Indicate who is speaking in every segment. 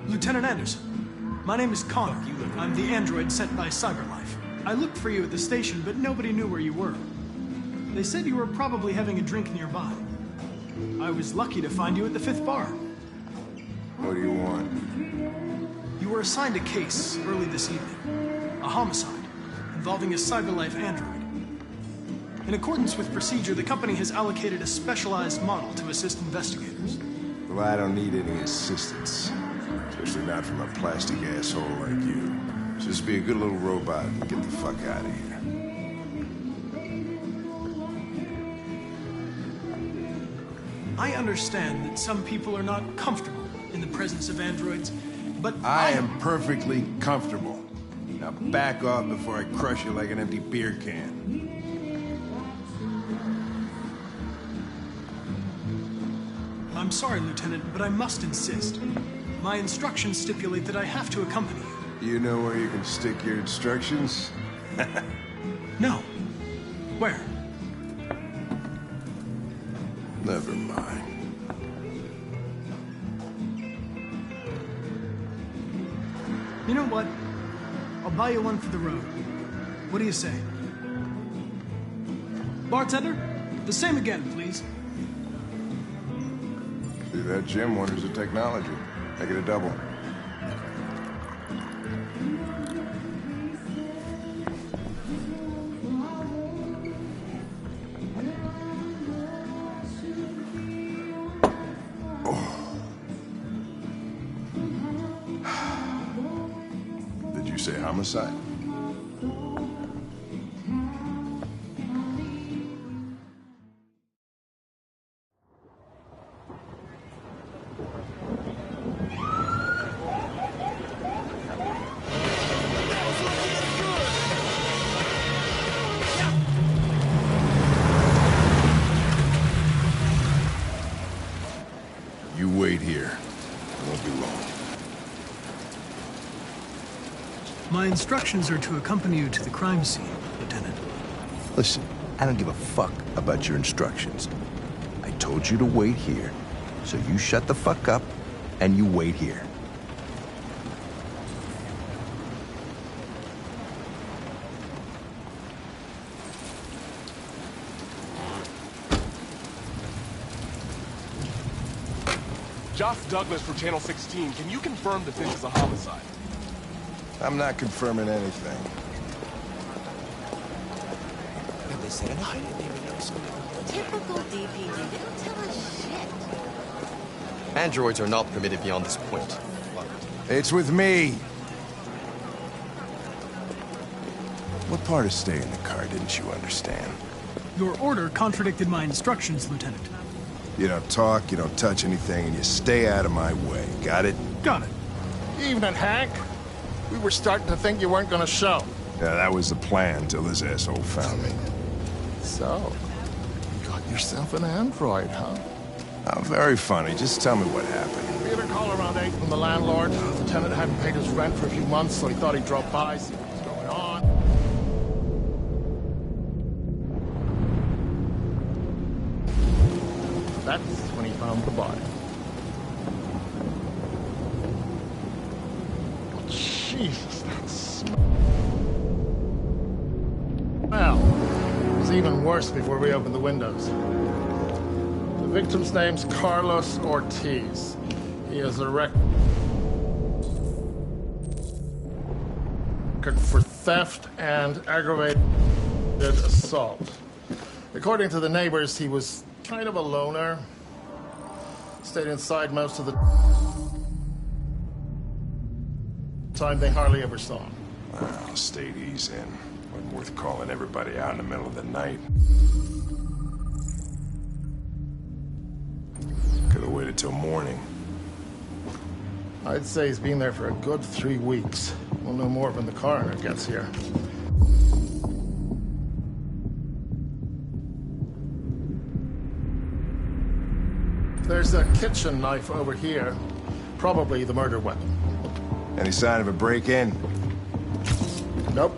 Speaker 1: Lieutenant Anderson, my name is Connor. I'm the android sent by CyberLife. I looked for you at the station, but nobody knew where you were. They said you were probably having a drink nearby. I was lucky to find you at the 5th bar.
Speaker 2: What do you want?
Speaker 1: You were assigned a case early this evening. A homicide involving a CyberLife android. In accordance with procedure, the company has allocated a specialized model to assist investigators.
Speaker 2: Well, I don't need any assistance. Especially not from a plastic asshole like you. Just be a good little robot and get the fuck out of here.
Speaker 1: I understand that some people are not comfortable in the presence of androids, but
Speaker 2: I am perfectly comfortable. Now back off before I crush you like an empty beer can.
Speaker 1: I'm sorry, Lieutenant, but I must insist. My instructions stipulate that I have to accompany you.
Speaker 2: You know where you can stick your instructions?
Speaker 1: No. Where?
Speaker 2: Never mind.
Speaker 1: You know what? I'll buy you one for the road. What do you say? Bartender, the same again, please.
Speaker 2: See that, Jim? Wonders of technology. Make it a double. Did you say homicide? You wait here. It won't be long.
Speaker 1: My instructions are to accompany you to the crime scene, Lieutenant.
Speaker 2: Listen, I don't give a fuck about your instructions. I told you to wait here, so you shut the fuck up and you wait here.
Speaker 3: Josh Douglas for Channel 16. Can you confirm that this is a homicide?
Speaker 2: I'm not confirming anything.
Speaker 4: Have they said anything?
Speaker 5: Typical DPD. They don't tell us shit.
Speaker 4: Androids are not permitted beyond this point.
Speaker 2: It's with me. What part of staying in the car didn't you understand?
Speaker 1: Your order contradicted my instructions, Lieutenant.
Speaker 2: You don't talk, you don't touch anything, and you stay out of my way. Got it?
Speaker 1: Got it.
Speaker 6: Evening, Hank. We were starting to think you weren't gonna show.
Speaker 2: Yeah, that was the plan till this asshole found me.
Speaker 6: So, you got yourself an android, huh?
Speaker 2: Oh, very funny. Just tell me what happened.
Speaker 6: We had a call around 8 from the landlord. The tenant hadn't paid his rent for a few months, so he thought he'd drop by, see what was going on. That's when he found the body. Oh, Jesus, that smell. Well, it was even worse before we opened the windows. The victim's name's Carlos Ortiz. He has a record for theft and aggravated assault. According to the neighbors, he was kind of a loner. Stayed inside most of the time. They hardly ever saw him.
Speaker 7: Well, stayed easy in. Wasn't worth calling everybody out in the middle of the night. Could have waited till morning.
Speaker 6: I'd say he's been there for a good 3 weeks. We'll know more when the coroner gets here. There's a kitchen knife over here. Probably the murder weapon.
Speaker 7: Any sign of a break-in?
Speaker 6: Nope.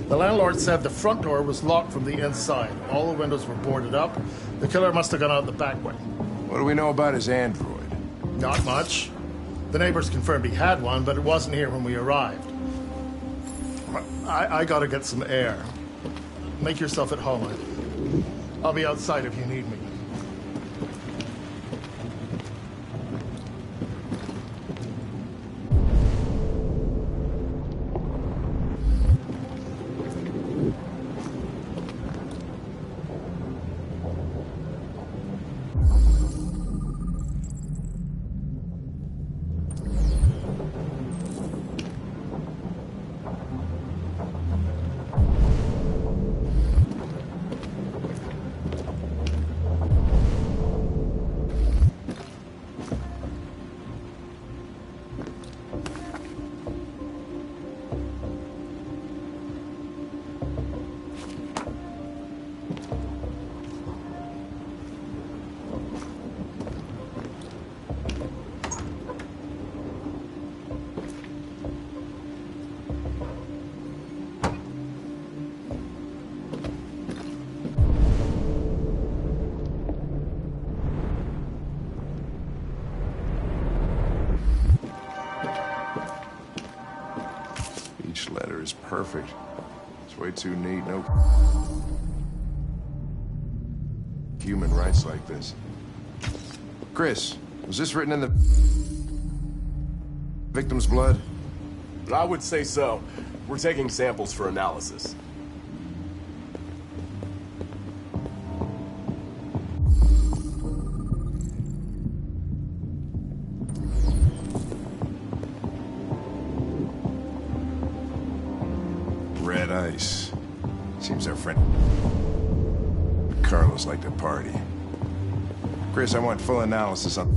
Speaker 6: The landlord said the front door was locked from the inside. All the windows were boarded up. The killer must have gone out the back way.
Speaker 7: What do we know about his android?
Speaker 6: Not much. The neighbors confirmed he had one, but it wasn't here when we arrived. I gotta get some air. Make yourself at home. I'll be outside if you need me.
Speaker 7: Each letter is perfect. It's way too neat. No human rights like this. Chris, was this written in the victim's blood?
Speaker 3: I would say so. We're taking samples for analysis.
Speaker 7: Red ice. Seems our friend Carlos liked to party. Chris, I want full analysis on...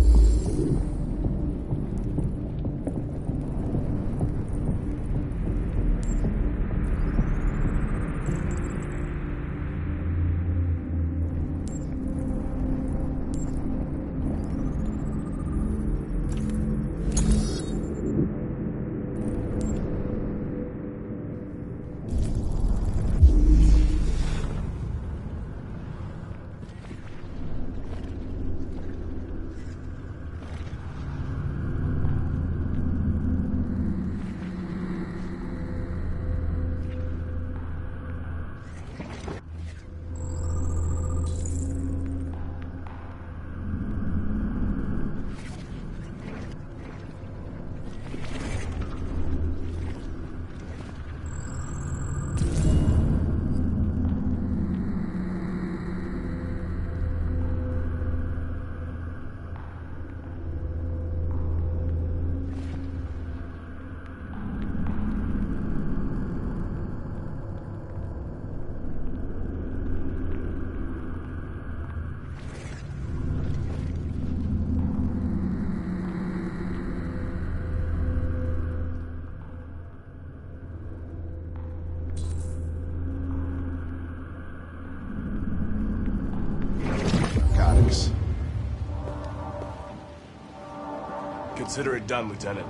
Speaker 3: Consider it done, Lieutenant.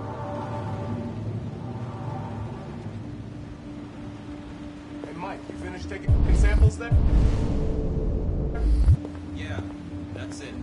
Speaker 3: Hey, Mike, you finished taking samples there?
Speaker 4: Yeah, that's it.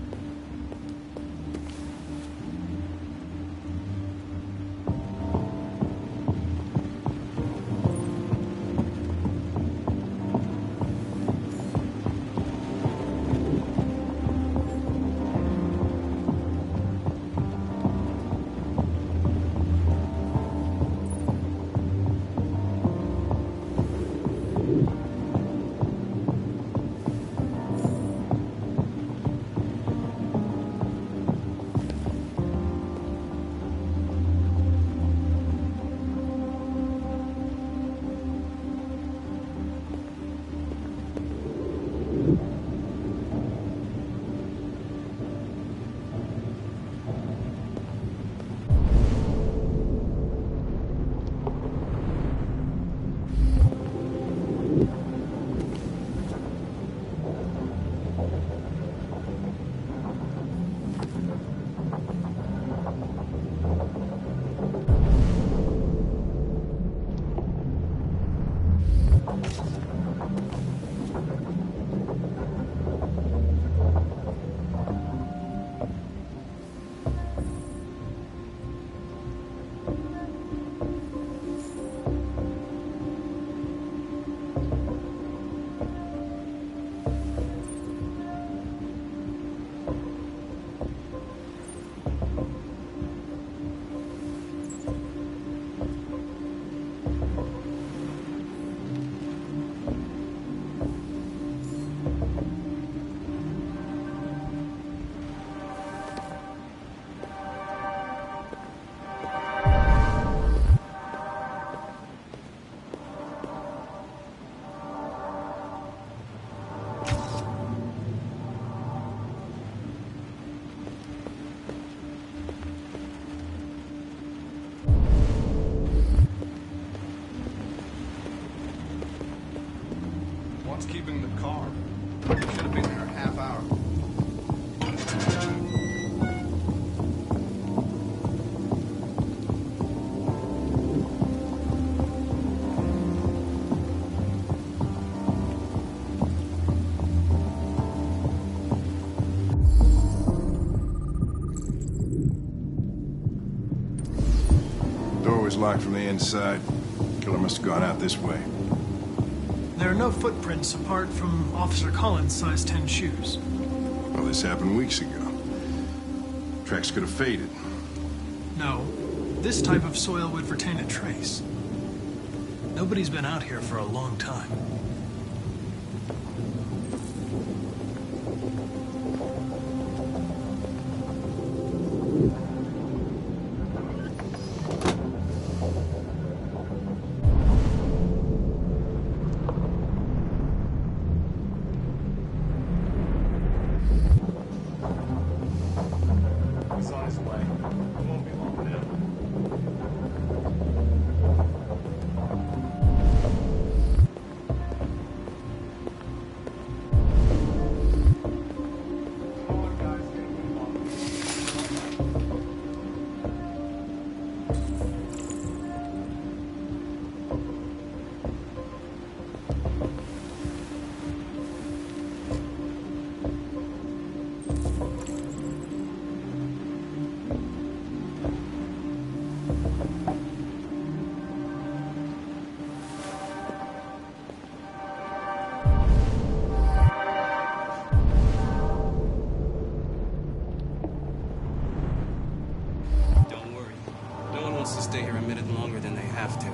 Speaker 4: What's keeping the car? Should have been there a half hour.
Speaker 7: Door was locked from the inside. Killer must have gone out this way.
Speaker 1: There are no footprints apart from Officer Collins' size 10 shoes.
Speaker 7: Well, this happened weeks ago. Tracks could have faded.
Speaker 1: No, this type of soil would retain a trace. Nobody's been out here for a long time.
Speaker 3: He's on his way. It won't be long now. Come on, guys, get a move on.
Speaker 4: Don't worry. No one wants to stay here a minute longer than they have to.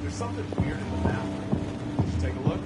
Speaker 3: There's something weird in the bathroom. Did you take a look?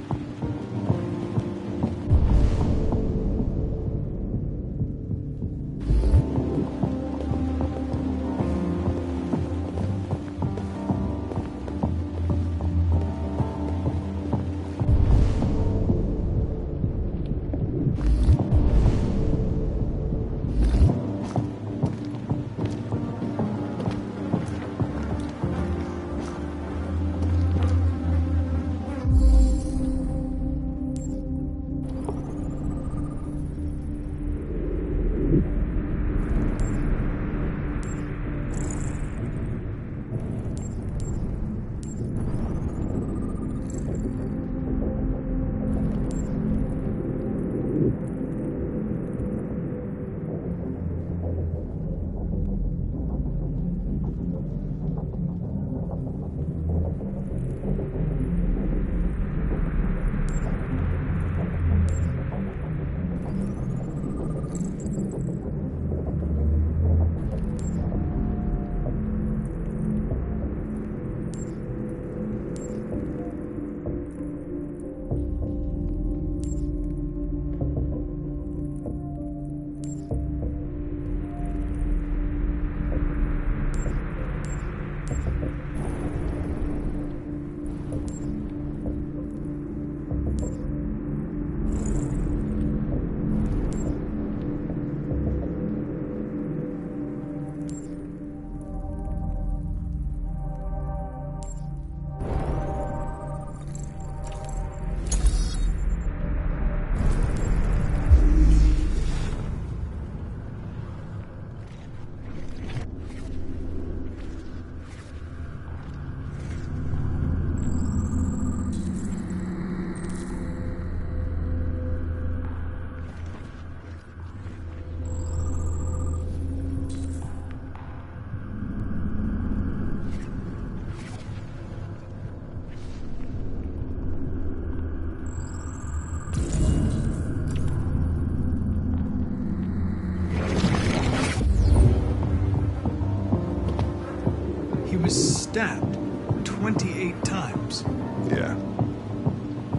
Speaker 1: He was stabbed 28 times.
Speaker 7: Yeah.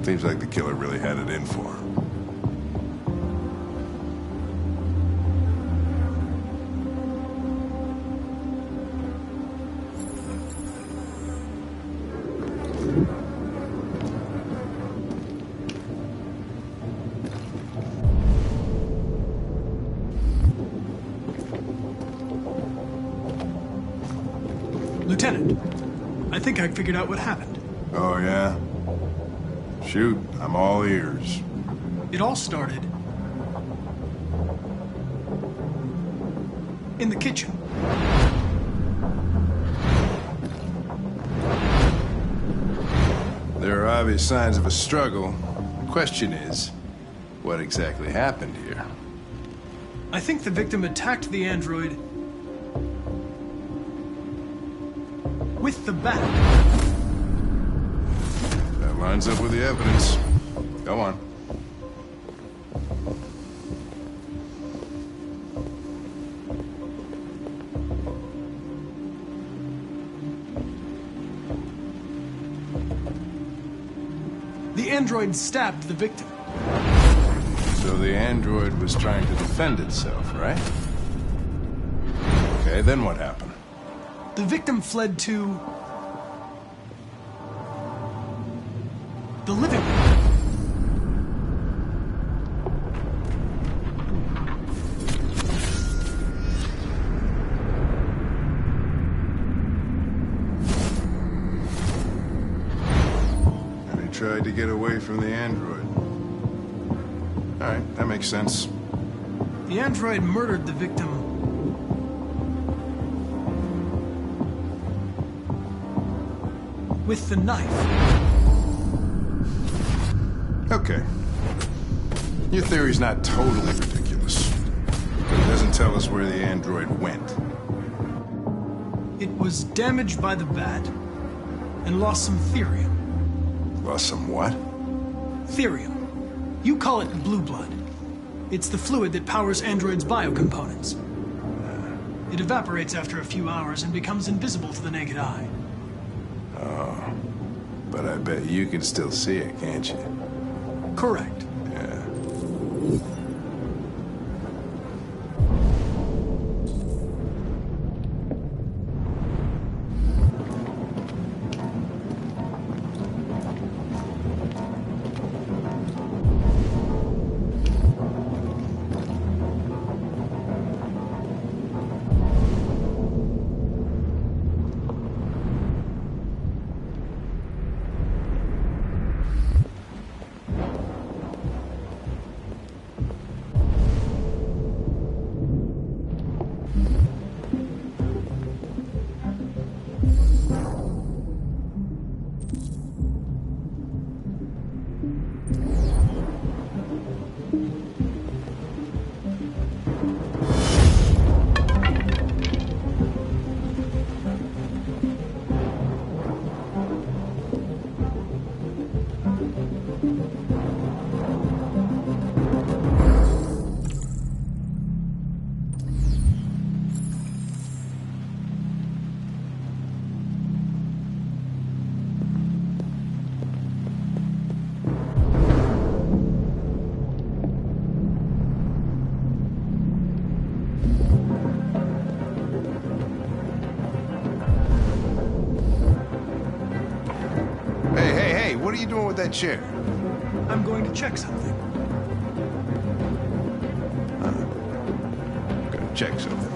Speaker 7: Seems like the killer really had it in for him.
Speaker 1: Lieutenant, I think I figured out what happened.
Speaker 7: Oh, yeah? Shoot, I'm all ears.
Speaker 1: It all started in the kitchen.
Speaker 7: There are obvious signs of a struggle. The question is, what exactly happened here?
Speaker 1: I think the victim attacked the android with the bat.
Speaker 7: That lines up with the evidence. Go on.
Speaker 1: The android stabbed the victim.
Speaker 7: So the android was trying to defend itself, right? Okay, then what happened?
Speaker 1: The victim fled to the living room.
Speaker 7: And he tried to get away from the android. All right, that makes sense.
Speaker 1: The android murdered the victim with the knife.
Speaker 7: Okay. Your theory's not totally ridiculous. But it doesn't tell us where the android went.
Speaker 1: It was damaged by the bat and lost some therium.
Speaker 7: Lost some what?
Speaker 1: Therium. You call it blue blood. It's the fluid that powers androids' biocomponents. It evaporates after a few hours and becomes invisible to the naked eye.
Speaker 7: Oh. But I bet you can still see it, can't you?
Speaker 1: Correct.
Speaker 7: Yeah. What are you doing with that chair?
Speaker 1: I'm going to check something.
Speaker 7: Gonna check something.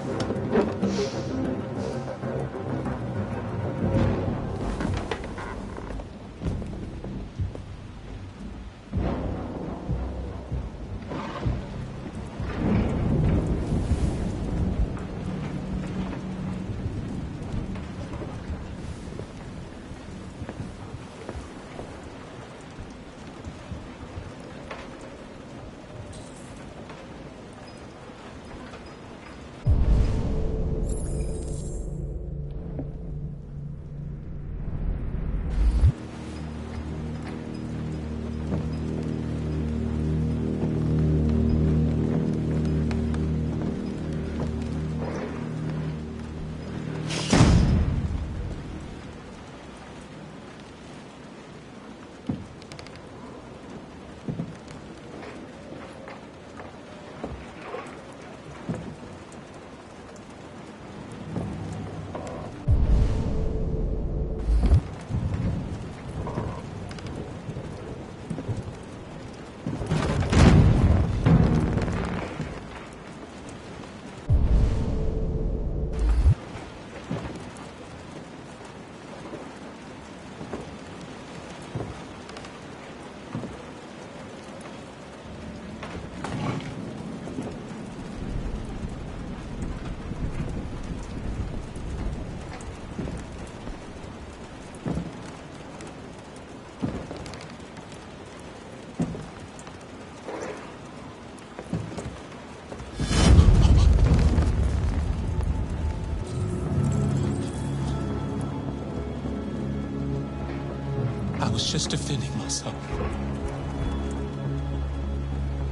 Speaker 8: just defending myself.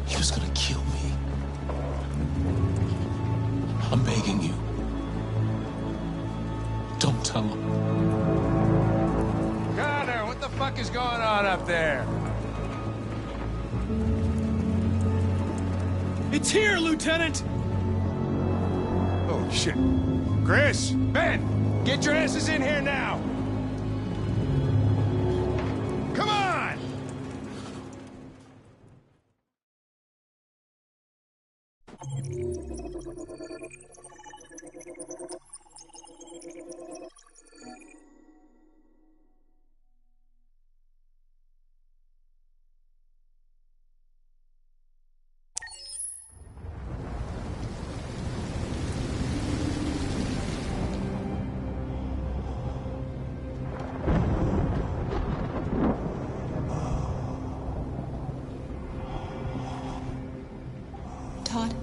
Speaker 8: He was gonna kill me. I'm begging you. Don't tell him.
Speaker 9: Connor, what the fuck is going on up there?
Speaker 1: It's here, Lieutenant!
Speaker 9: Oh, shit. Chris, Ben, get your asses in here now! Come on!
Speaker 5: Todd?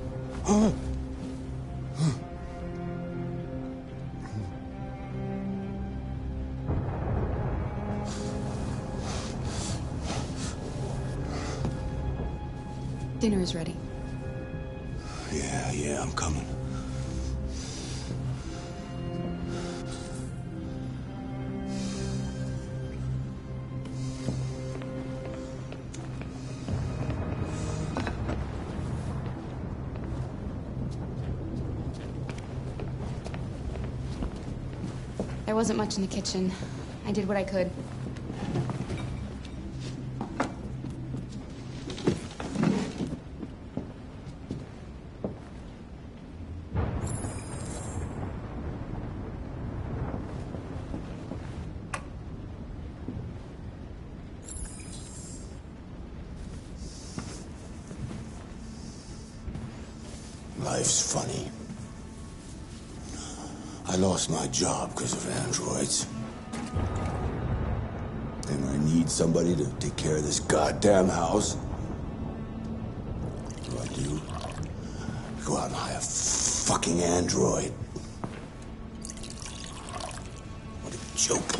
Speaker 5: Dinner is ready.
Speaker 10: Yeah, I'm coming.
Speaker 11: There wasn't much in the kitchen. I did what I could.
Speaker 10: Life's funny. I lost my job because of androids. And I need somebody to take care of this goddamn house. What do? Go out and hire a fucking android. What a joke.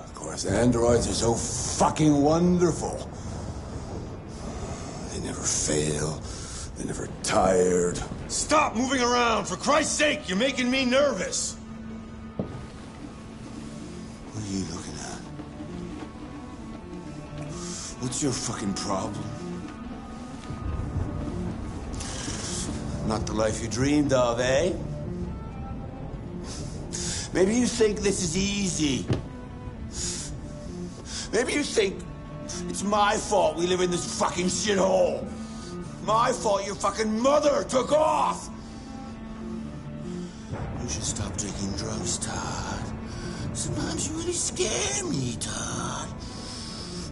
Speaker 10: Of course, androids are so fucking wonderful. They never fail. They're never tired. Stop moving around! For Christ's sake, you're making me nervous! What are you looking at? What's your fucking problem? Not the life you dreamed of, eh? Maybe you think this is easy. Maybe you think it's my fault we live in this fucking shithole. My fault your fucking mother took off! You should stop taking drugs, Todd. Sometimes you really scare me, Todd.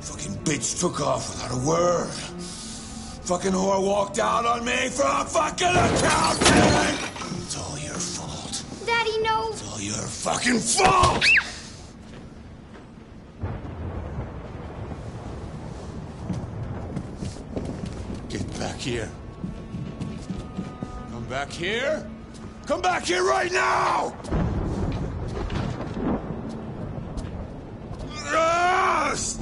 Speaker 10: Fucking bitch took off without a word. Fucking whore walked out on me for a fucking accountant! It's all your fault.
Speaker 11: Daddy, no!
Speaker 10: It's all your fucking fault! Get back here. Come back here. Come back here right now! Yes!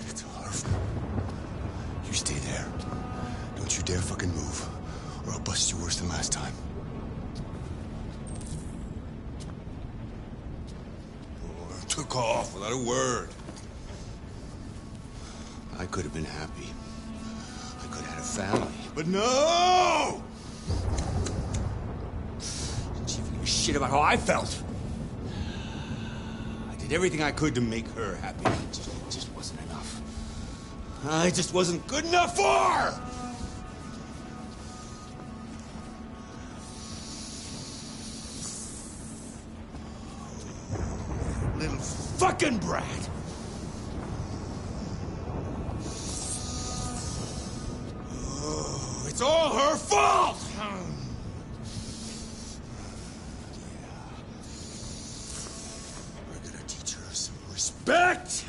Speaker 10: It's all her fault. You stay there. Don't you dare fucking move, or I'll bust you worse than last time. Or took off without a word. I could have been happy. I could have had a family. But no! Didn't even give a shit about how I felt. I did everything I could to make her happy. It just wasn't enough. I just wasn't good enough for her! Little fucking brat! It's all her fault! We're gonna teach her some respect!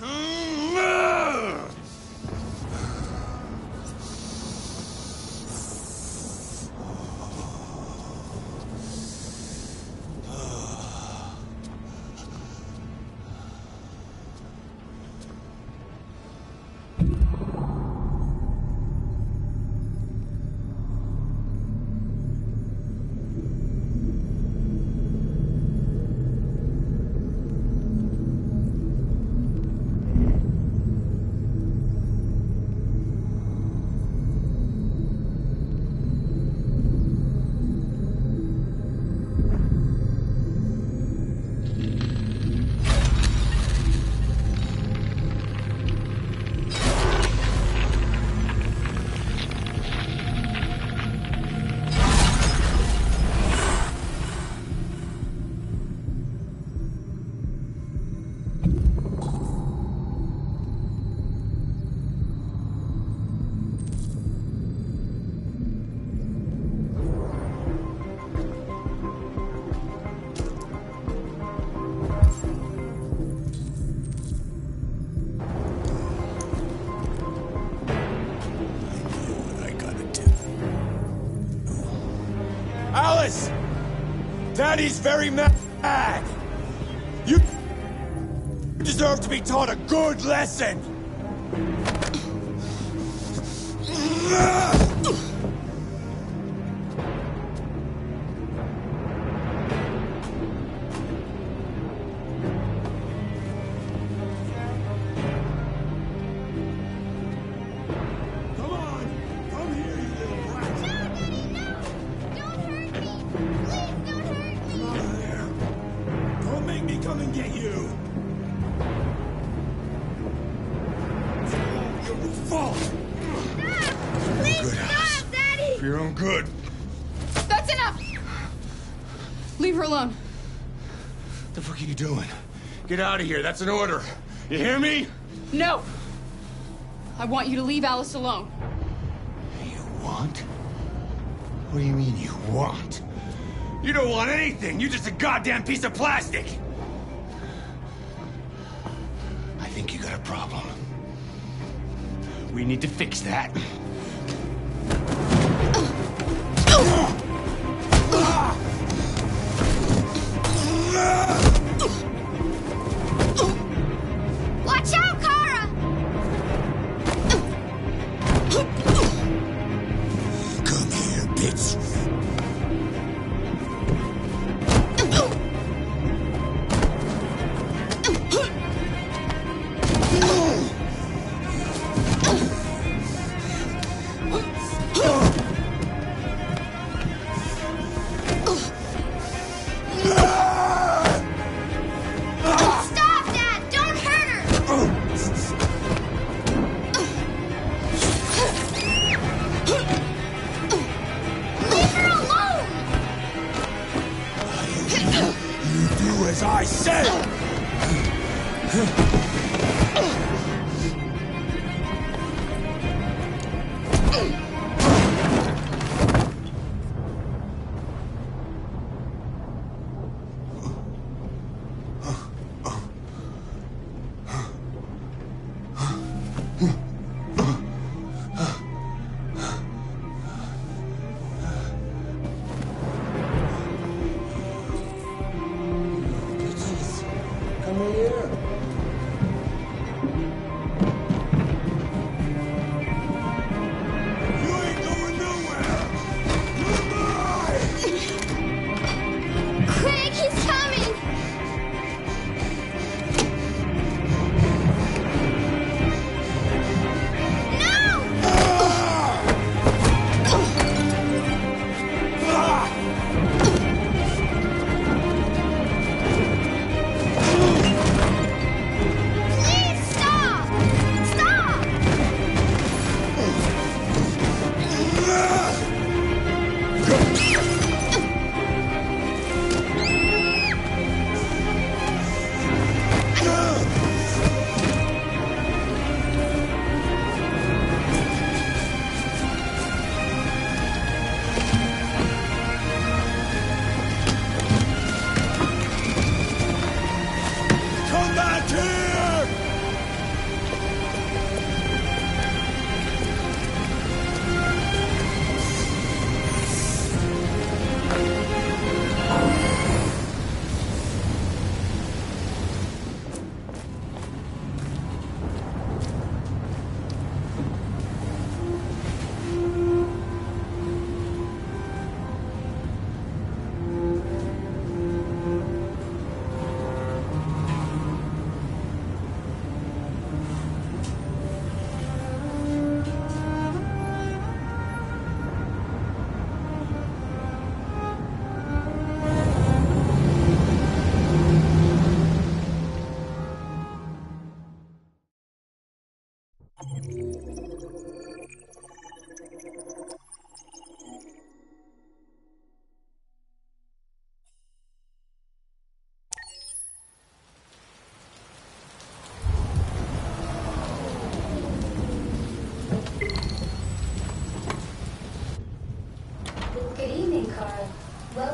Speaker 10: Daddy's very mad! You deserve to be taught a good lesson! Get out of here. That's an order. You hear me?
Speaker 11: No! I want you to leave Alice alone.
Speaker 10: You want? What do you mean you want? You don't want anything. You're just a goddamn piece of plastic. I think you got a problem. We need to fix that.
Speaker 12: Watch out, Kara!
Speaker 10: Come here, bitch.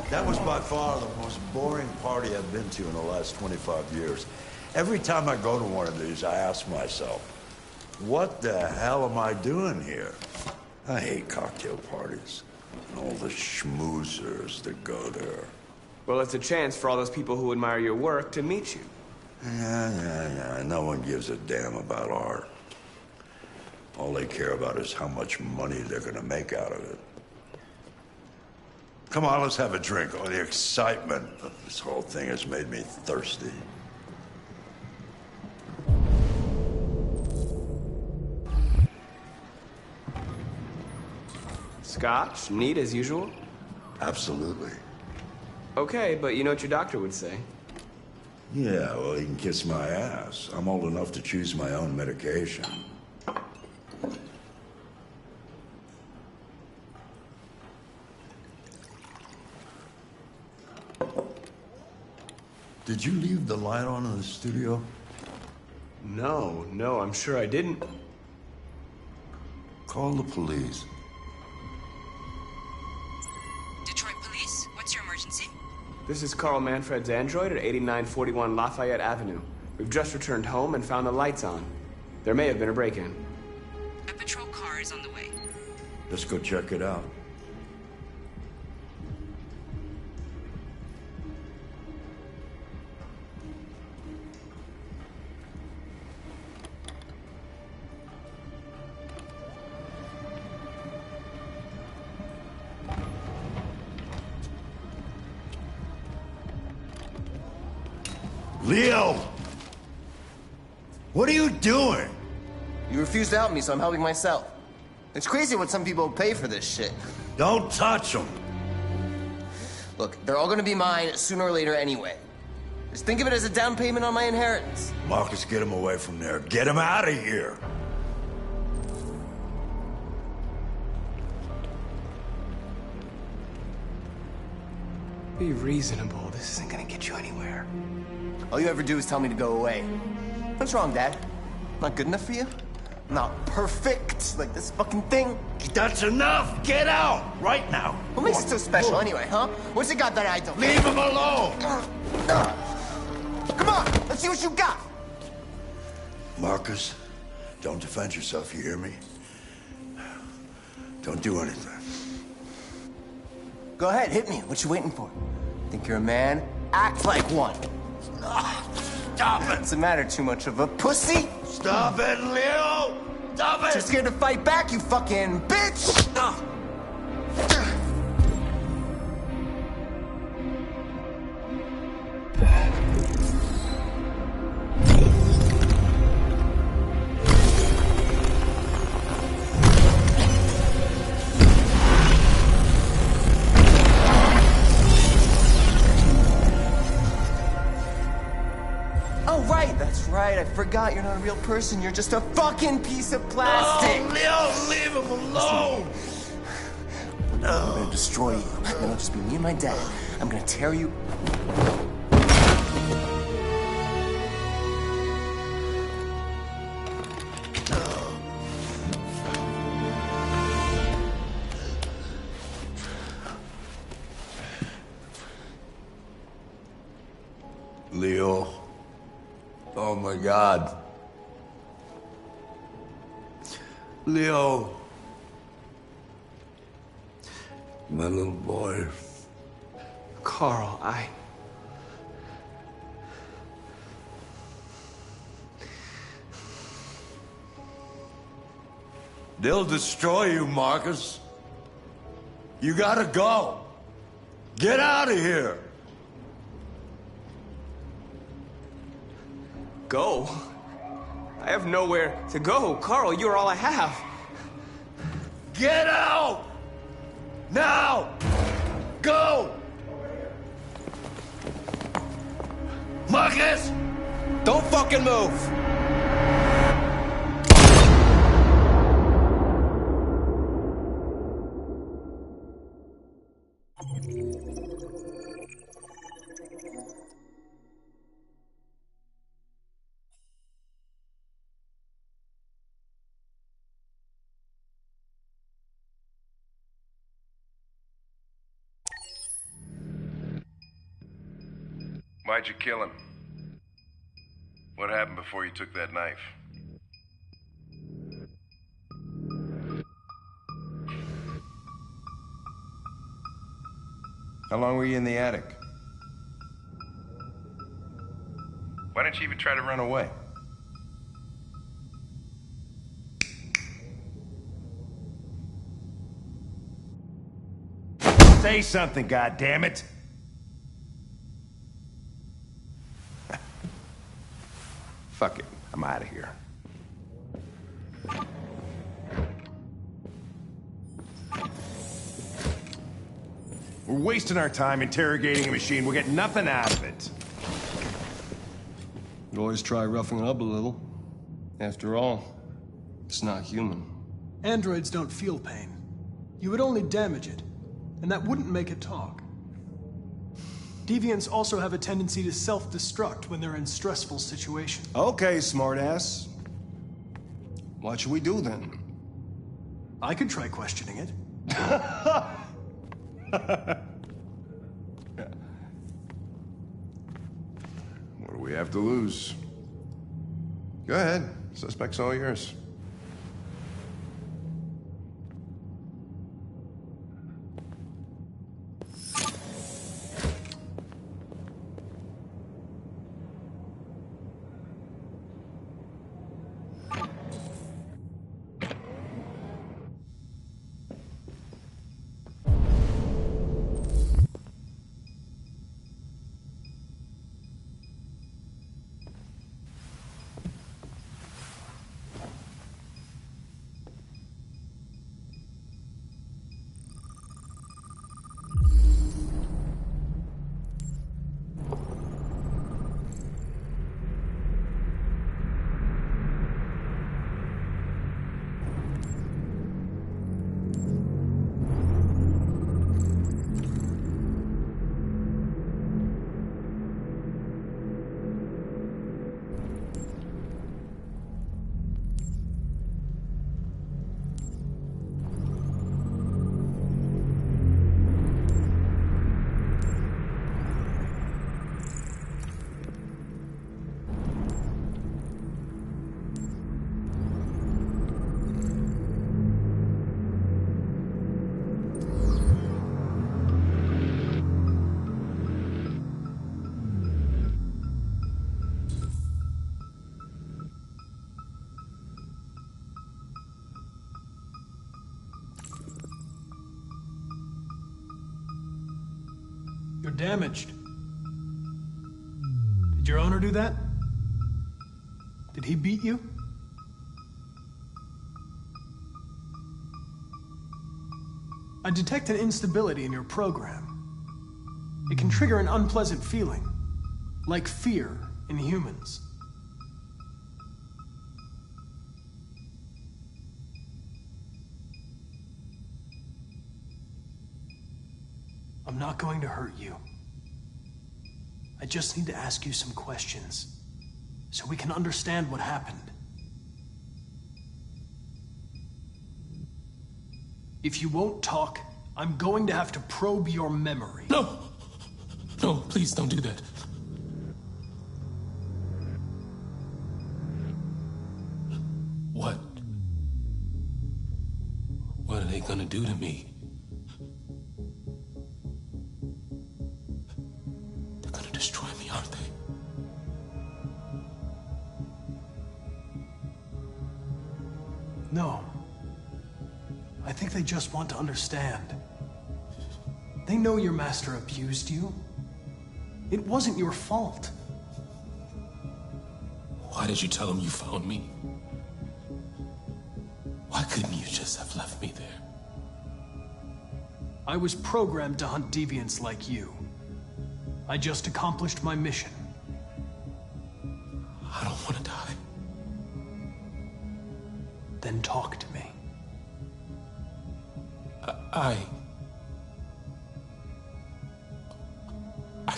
Speaker 10: That was by far the most boring party I've been to in the last 25 years. Every time I go to one of these, I ask myself, what the hell am I doing here? I hate cocktail parties and all the schmoozers that go there.
Speaker 13: Well, it's a chance for all those people who admire your work to meet you.
Speaker 10: Yeah. No one gives a damn about art. All they care about is how much money they're gonna make out of it. Come on, let's have a drink. Oh, the excitement of this whole thing has made me thirsty.
Speaker 13: Scotch? Neat as usual?
Speaker 10: Absolutely.
Speaker 13: Okay, but you know what your doctor would say.
Speaker 10: Yeah, well, he can kiss my ass. I'm old enough to choose my own medication. Did you leave the light on in the studio?
Speaker 13: No, I'm sure I didn't.
Speaker 10: Call the police.
Speaker 14: Detroit Police, what's your emergency?
Speaker 13: This is Carl Manfred's android at 8941 Lafayette Avenue. We've just returned home and found the lights on. There may have been a break-in.
Speaker 14: A patrol car is on the way.
Speaker 10: Let's go check it out. Leo! What are you doing?
Speaker 15: You refused to help me, so I'm helping myself. It's crazy what some people pay for this shit.
Speaker 10: Don't touch them.
Speaker 15: Look, they're all gonna be mine sooner or later anyway. Just think of it as a down payment on my inheritance.
Speaker 10: Marcus, get him away from there. Get him out of here.
Speaker 13: Be reasonable. This isn't gonna get you anywhere.
Speaker 15: All you ever do is tell me to go away. What's wrong, Dad? Not good enough for you? Not perfect, like this fucking thing?
Speaker 10: That's enough! Get out! Right now!
Speaker 15: What makes it so special anyway, huh? What's it got that I don't?
Speaker 10: Leave him alone!
Speaker 15: Come on, let's see what you got!
Speaker 10: Marcus, don't defend yourself, you hear me? Don't do anything.
Speaker 15: Go ahead, hit me. What you waiting for? Think you're a man? Act like one.
Speaker 10: Stop it!
Speaker 15: What's the matter? Too much of a pussy?
Speaker 10: Stop it, Leo! Stop it!
Speaker 15: Too scared to fight back, you fucking bitch! I forgot you're not a real person. You're just a fucking piece of plastic.
Speaker 10: Oh, Leo, leave him alone.
Speaker 15: I'm gonna destroy you. Then it'll just be me and my dad. I'm gonna tear you.
Speaker 10: Leo. Oh my God. Leo. My little boy.
Speaker 13: Carl,
Speaker 10: They'll destroy you, Marcus. You gotta go. Get out of here.
Speaker 13: Go? I have nowhere to go. Carl, you're all I have.
Speaker 10: Get out! Now! Go! Marcus!
Speaker 15: Don't fucking move!
Speaker 7: Why'd you kill him? What happened before you took that knife? How long were you in the attic? Why didn't you even try to run away?
Speaker 9: Say something, goddammit!
Speaker 7: Fuck it. I'm out of here.
Speaker 9: We're wasting our time interrogating a machine. We'll get nothing out of it.
Speaker 16: You always try roughing it up a little. After all, it's not human.
Speaker 1: Androids don't feel pain. You would only damage it, and that wouldn't make it talk. Deviants also have a tendency to self-destruct when they're in stressful situations.
Speaker 9: Okay, smartass.
Speaker 16: What should we do then?
Speaker 1: I could try questioning it.
Speaker 7: What do we have to lose? Go ahead. Suspect's all yours.
Speaker 1: You're damaged. Did your owner do that? Did he beat you? I detect an instability in your program. It can trigger an unpleasant feeling, like fear in humans. I'm not going to hurt you. I just need to ask you some questions, so we can understand what happened. If you won't talk, I'm going to have to probe your memory.
Speaker 8: No! No, please don't do that. What? What are they gonna do to me? They're gonna destroy me, aren't they?
Speaker 1: No. I think they just want to understand. They know your master abused you. It wasn't your fault.
Speaker 8: Why did you tell them you found me? Why couldn't you just have left me there?
Speaker 1: I was programmed to hunt deviants like you. I just accomplished my mission.
Speaker 8: I don't want to die.
Speaker 1: Then talk to me.
Speaker 8: I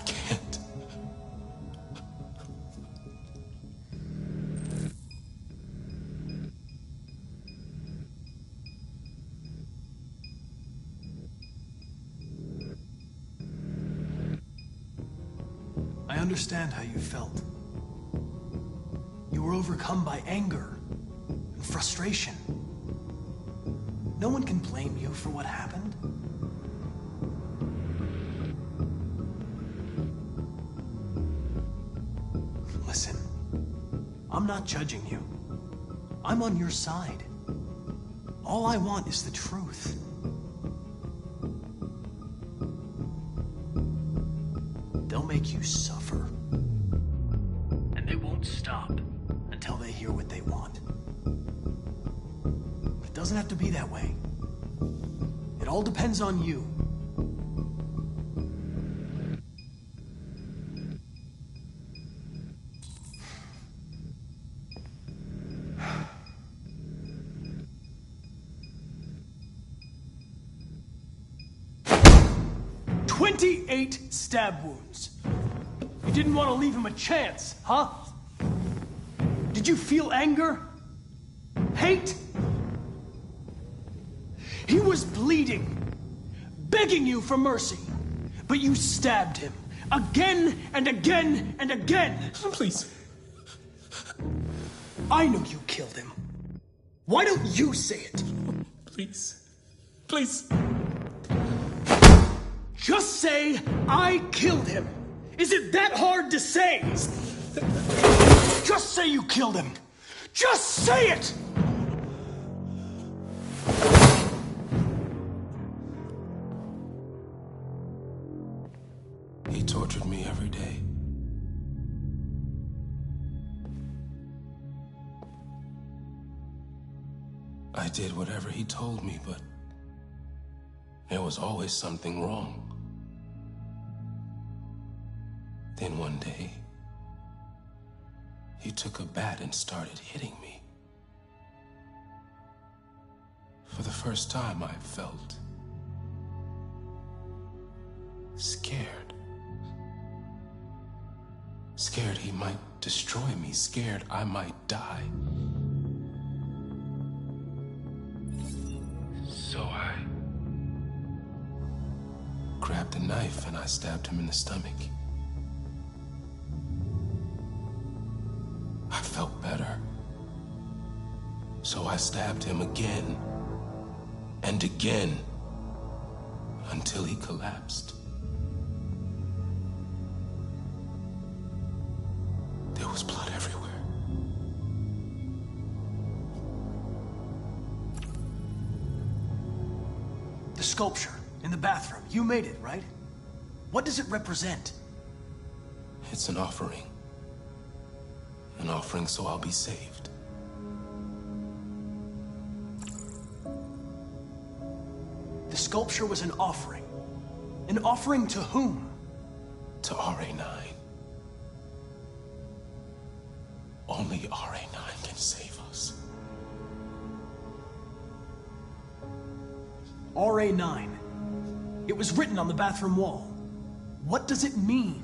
Speaker 8: can't.
Speaker 1: I understand how you felt. You were overcome by anger and frustration. No one can blame you for what happened. Listen, I'm not judging you. I'm on your side. All I want is the truth. They'll make you suffer. And they won't stop until they hear what they want. But it doesn't have to be that way. It all depends on you. "28 stab wounds. You didn't want to leave him a chance, huh? Did you feel anger? Hate? He was bleeding, begging you for mercy, but you stabbed him again and again and again.
Speaker 8: Please.
Speaker 1: I know you killed him. Why don't you say it?
Speaker 8: Please. Please.
Speaker 1: Just say, I killed him. Is it that hard to say? Just say you killed him. Just say it!
Speaker 8: He tortured me every day. I did whatever he told me, but there was always something wrong. Then one day, he took a bat and started hitting me. For the first time, I felt scared. Scared he might destroy me, scared I might die. So I grabbed a knife and I stabbed him in the stomach. I felt better. So I stabbed him again and again until he collapsed. There was blood everywhere.
Speaker 1: The sculpture in the bathroom, you made it, right? What does it represent?
Speaker 8: It's an offering. An offering so I'll be saved.
Speaker 1: The sculpture was an offering. An offering to whom?
Speaker 8: To RA9. Only RA9 can save us.
Speaker 1: RA9. It was written on the bathroom wall. What does it mean?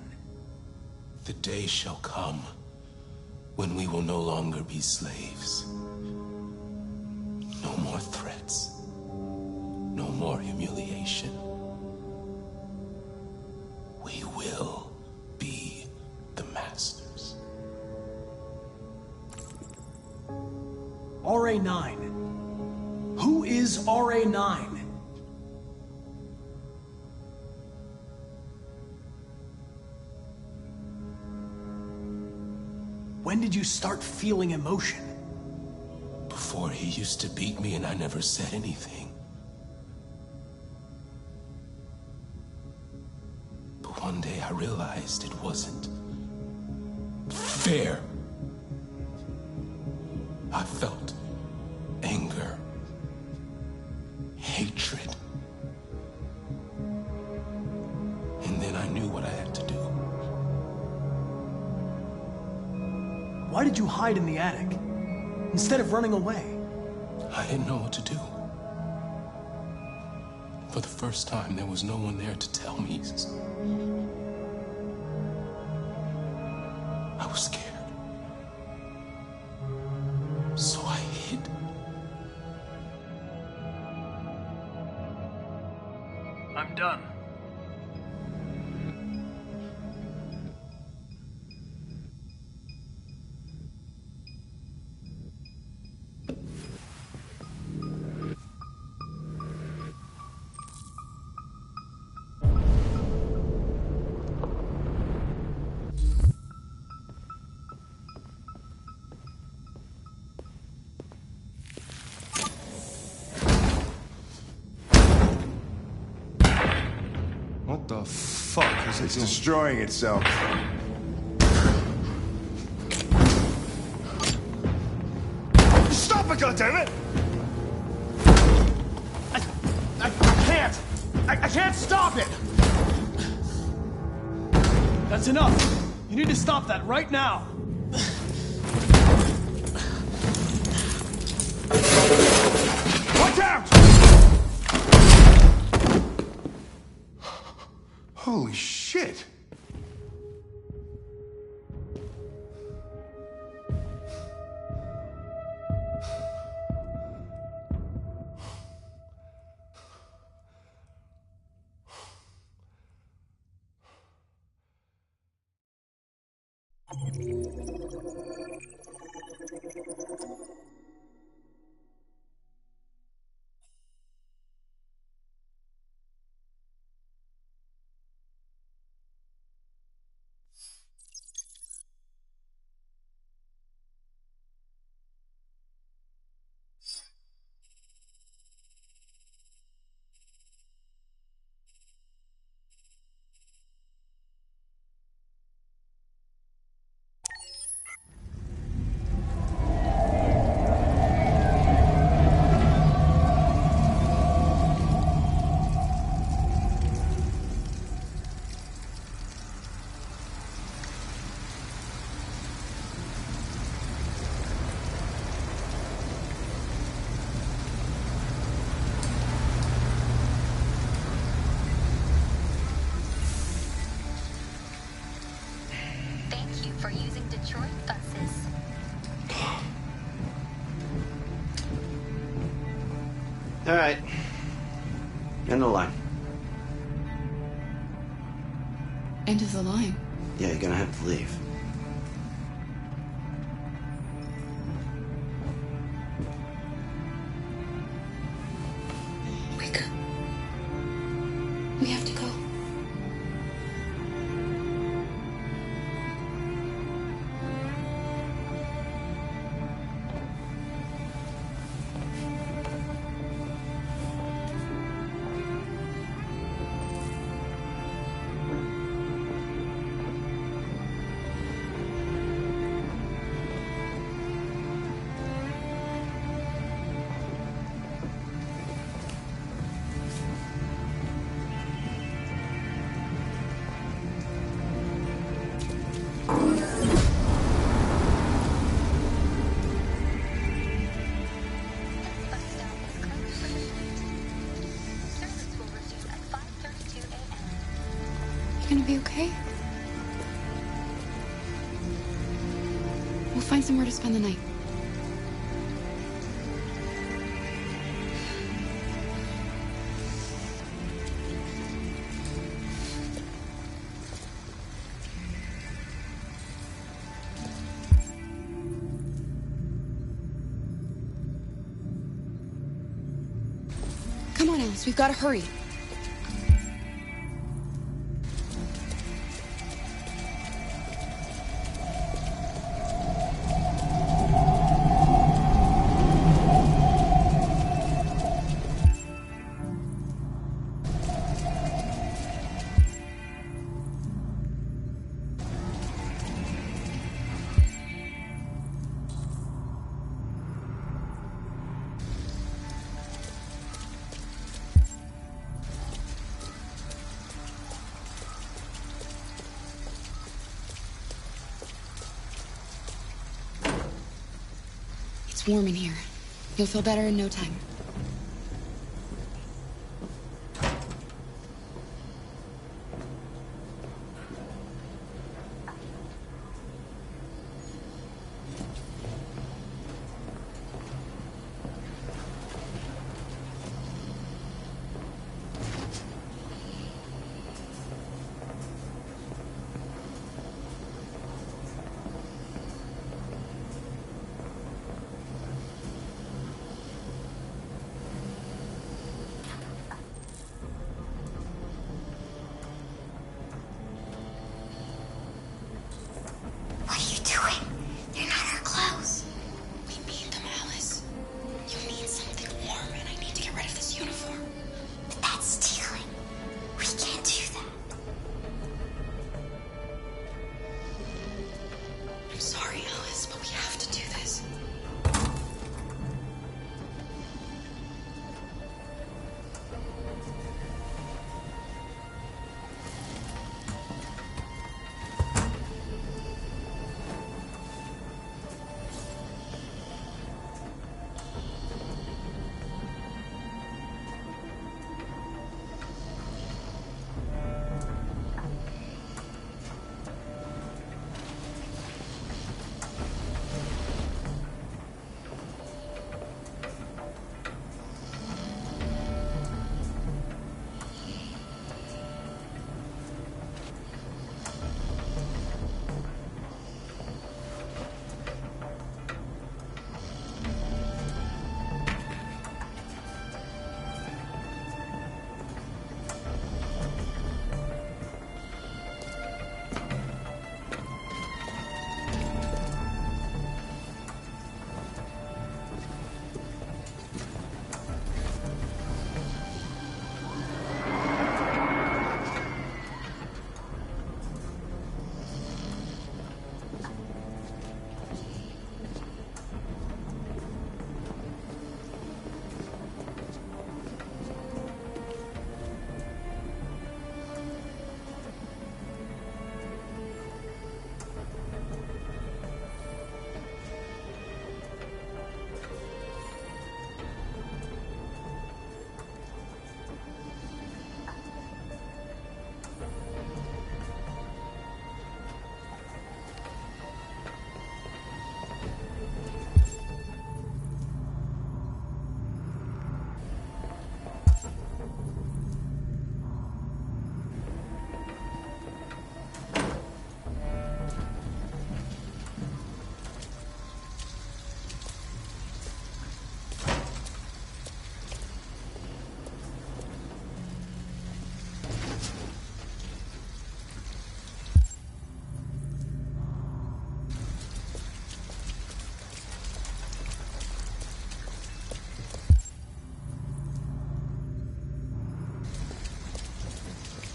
Speaker 8: The day shall come when we will no longer be slaves. No more threats. No more humiliation. We will be the masters.
Speaker 1: RA9. Who is RA9? When did you start feeling emotion?
Speaker 8: Before he used to beat me and I never said anything. But one day I realized it wasn't fair. I felt anger, hatred. And then I knew what I had to do.
Speaker 1: Why did you hide in the attic instead of running away?
Speaker 8: I didn't know what to do. For the first time, there was no one there to tell me. I was scared. So I hid.
Speaker 1: I'm done.
Speaker 7: It's destroying itself.
Speaker 9: Stop it, goddammit! I can't! I can't stop it!
Speaker 1: That's enough. You need to stop that right now.
Speaker 9: Watch out!
Speaker 7: Holy shit!
Speaker 12: Thank you for using Detroit buses.
Speaker 17: All right. End the line.
Speaker 5: End of the line.
Speaker 17: Yeah, you're gonna have to leave.
Speaker 5: Wake up. We have to go. You gonna be okay? We'll find somewhere to spend the night. Come on, Alice, we've got to hurry. It's warm in here. You'll feel better in no time.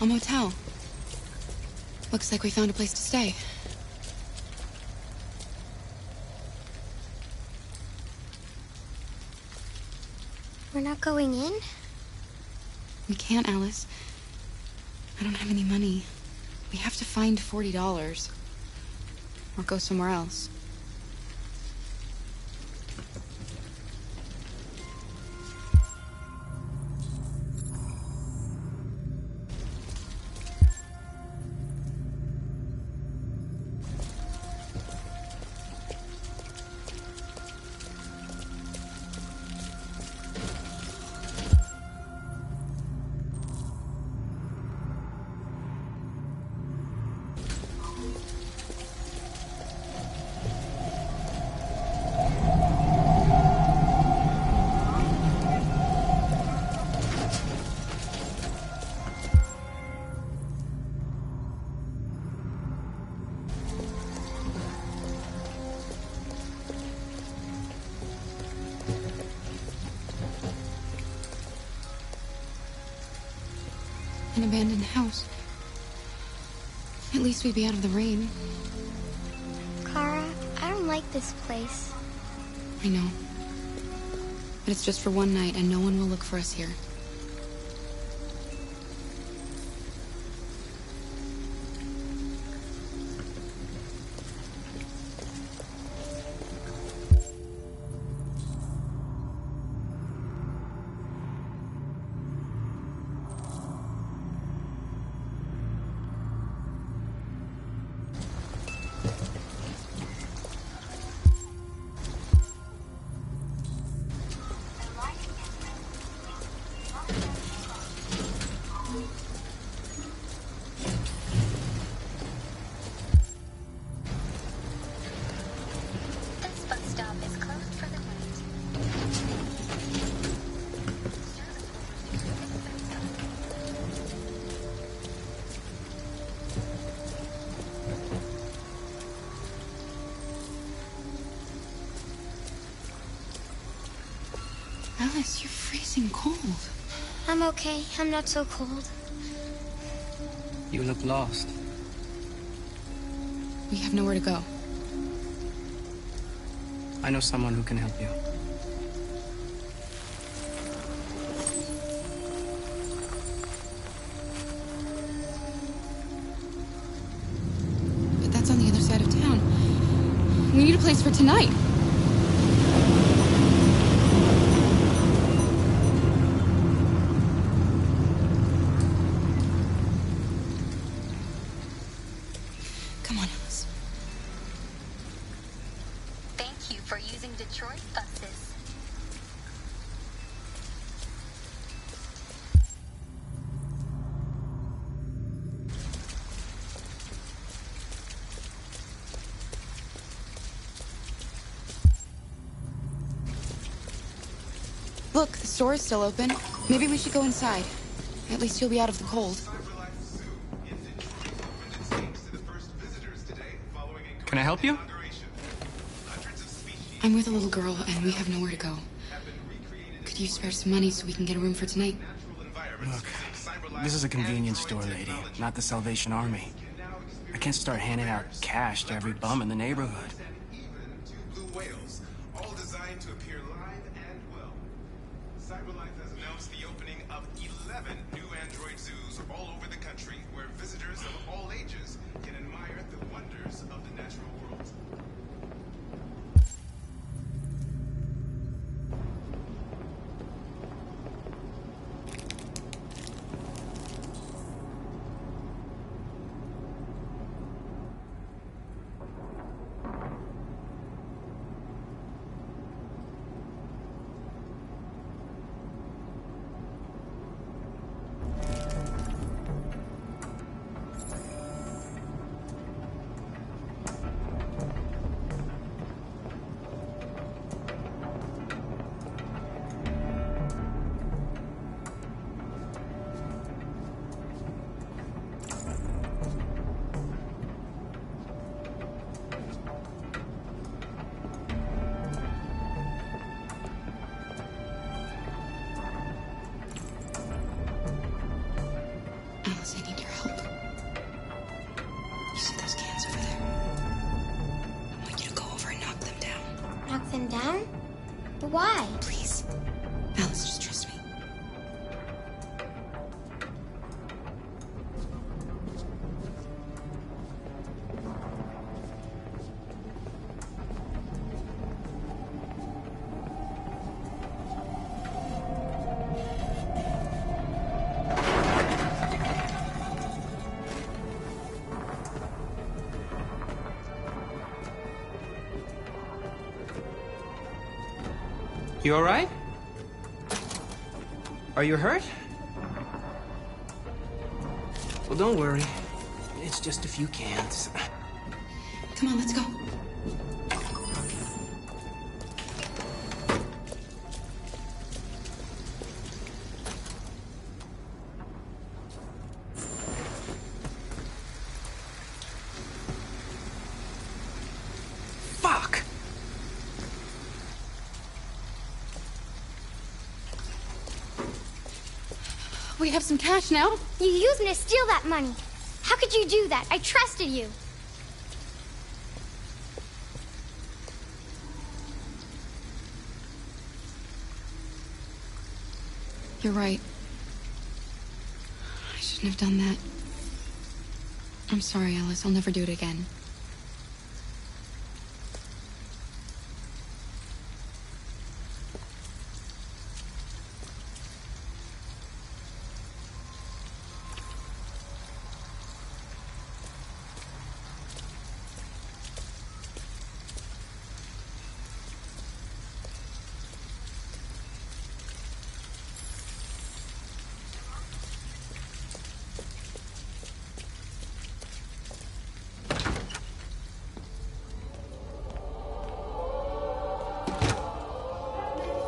Speaker 11: A motel. Looks like we found a place to stay.
Speaker 5: We're not going in?
Speaker 11: We can't, Alice. I don't have any money. We have to find $40. Or go somewhere else. An abandoned house. At least we'd be out of the rain.
Speaker 5: Kara, I don't like this place.
Speaker 11: I know. But it's just for one night, and no one will look for us here.
Speaker 12: This bus stop is closed for the night.
Speaker 11: Alice, you're freezing cold.
Speaker 5: I'm okay. I'm not so cold.
Speaker 4: You look lost.
Speaker 11: We have nowhere to go.
Speaker 4: I know someone who can help you.
Speaker 11: But that's on the other side of town. We need a place for tonight. Come on, Alice.
Speaker 12: Thank you for using Detroit buses.
Speaker 11: Look, the store is still open. Maybe we should go inside. At least you'll be out of the cold.
Speaker 4: Can I help you?
Speaker 11: I'm with a little girl, and we have nowhere to go. Could you spare some money so we can get a room for tonight?
Speaker 4: Look, this is a convenience store, lady, not the Salvation Army. I can't start handing out cash to every bum in the neighborhood.
Speaker 3: Blue whales, all designed to appear live and well. CyberLife has announced the opening of 11 new android zoos all over the country, where visitors of all ages can admire the wonders of the natural world.
Speaker 12: But why?
Speaker 11: Please. Alice, just trust me.
Speaker 4: You all right? Are you hurt? Well, don't worry. It's just a few cans.
Speaker 11: Come on, let's go.
Speaker 4: Fuck!
Speaker 11: We have some cash now.
Speaker 12: You used me to steal that money. How could you do that? I trusted you.
Speaker 11: You're right. I shouldn't have done that. I'm sorry, Alice. I'll never do it again.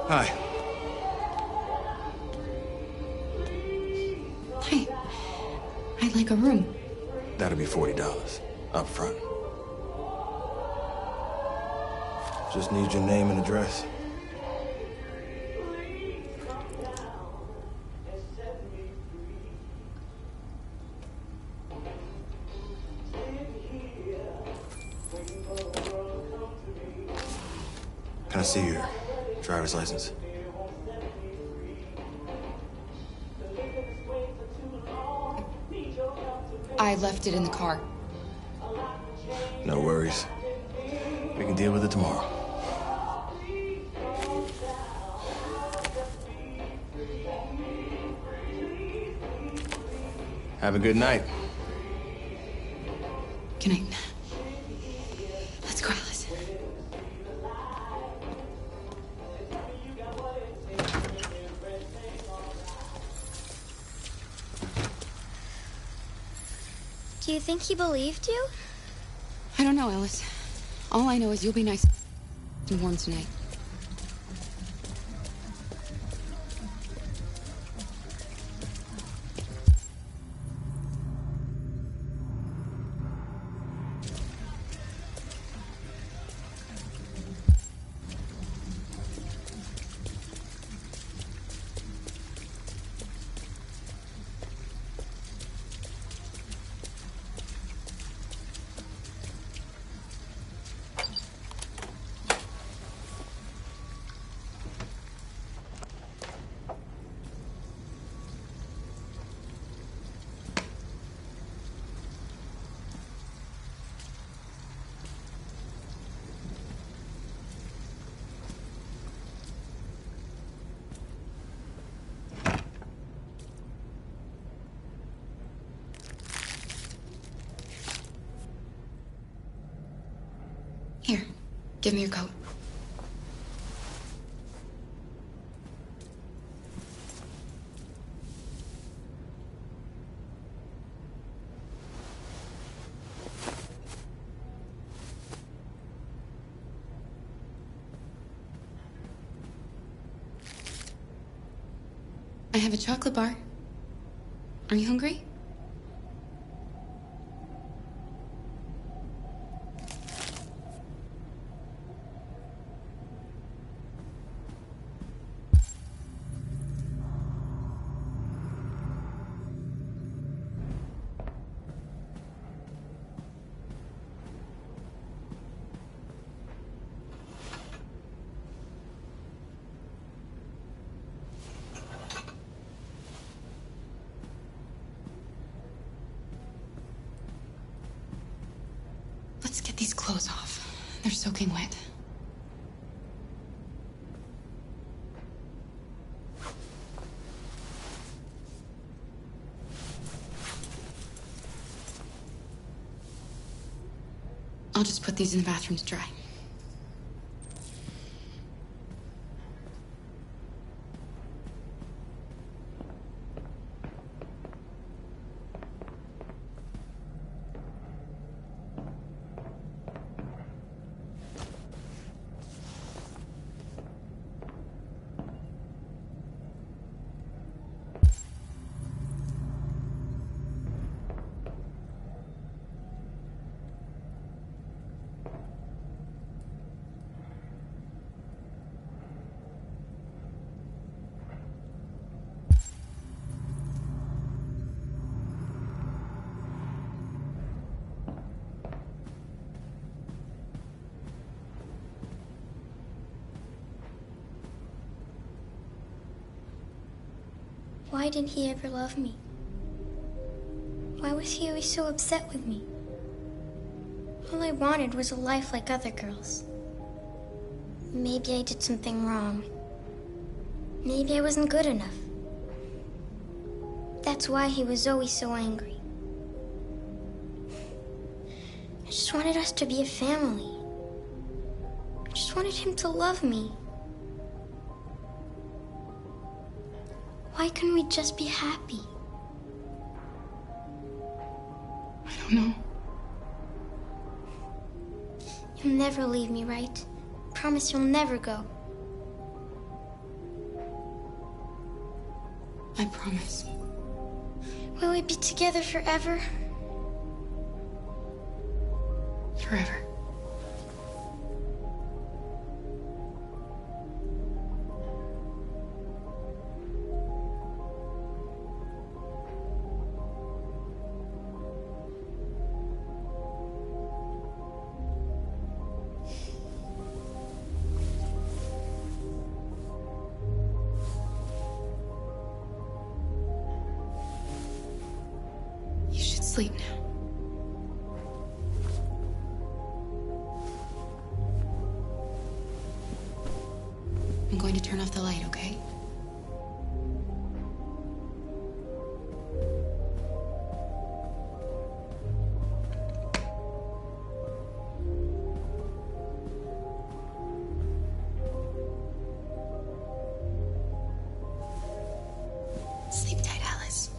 Speaker 4: Hi.
Speaker 11: Hey, I'd like a room.
Speaker 18: That'll be $40 up front. Just need your name and address. Can I see your driver's license?
Speaker 11: I left it in the car.
Speaker 18: No worries. We can deal with it tomorrow. Have a good night.
Speaker 11: Good night. Let's go, Alice.
Speaker 12: Do you think he believed you?
Speaker 11: I don't know, Alice. All I know is you'll be nice and warm tonight. Here, give me your coat. I have a chocolate bar. Are you hungry? soaking wet. I'll just put these in the bathroom to dry.
Speaker 19: Why didn't he ever love me? Why was he always so upset with me? All I wanted was a life like other girls. Maybe I did something wrong. Maybe I wasn't good enough. That's why he was always so angry. I just wanted us to be a family. I just wanted him to love me. Why couldn't we just be happy?
Speaker 11: I don't know.
Speaker 19: You'll never leave me, right? Promise you'll never go.
Speaker 11: I promise.
Speaker 19: Will we be together forever?
Speaker 11: Forever. Sleep now. I'm going to turn off the light, okay? Sleep tight, Alice.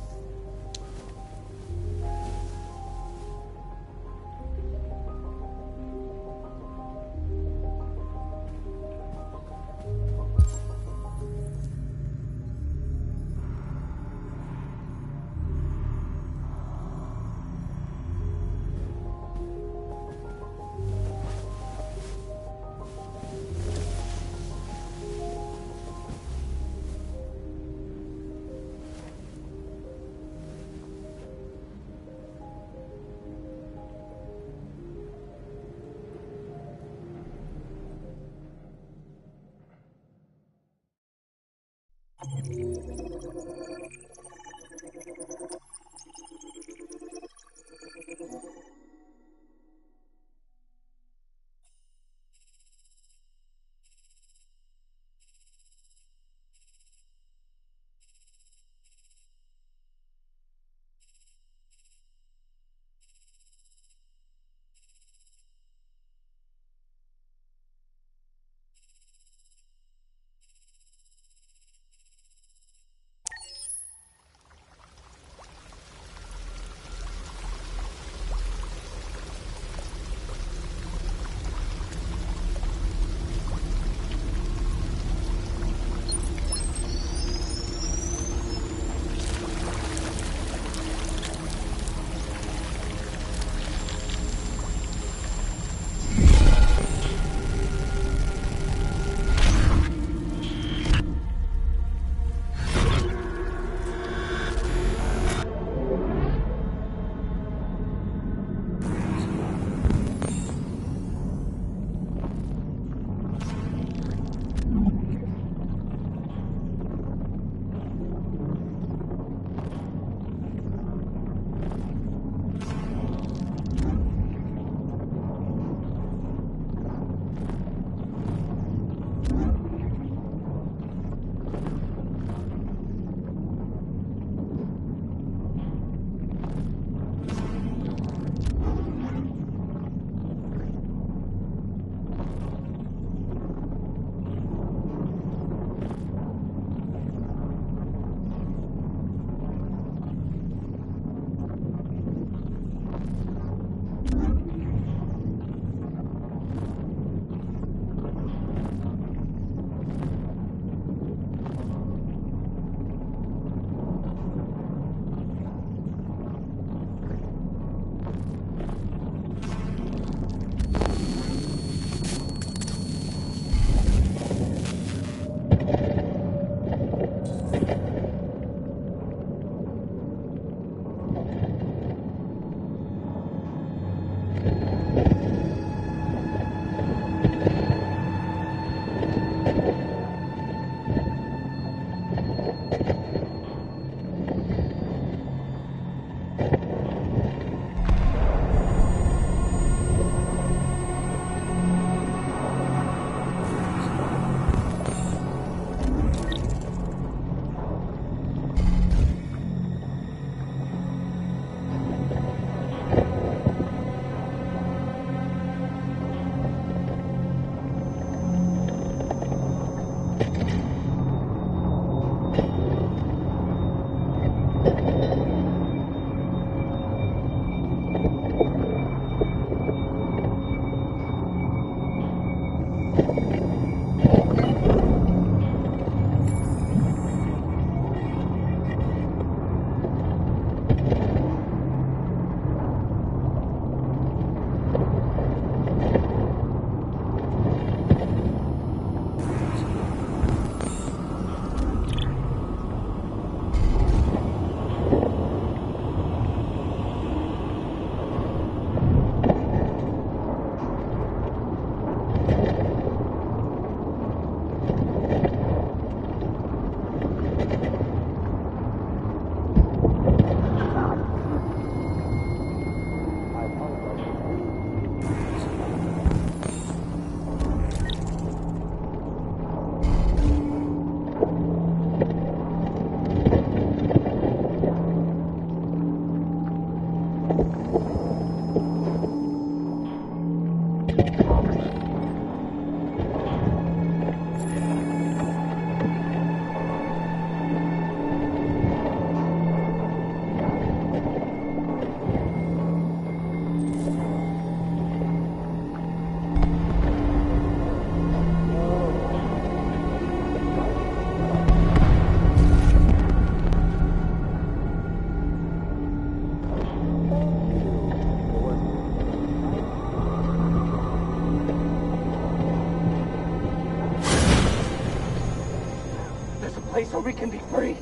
Speaker 20: Place where we can be free.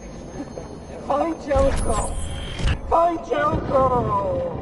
Speaker 20: Find Jericho! Find Jericho!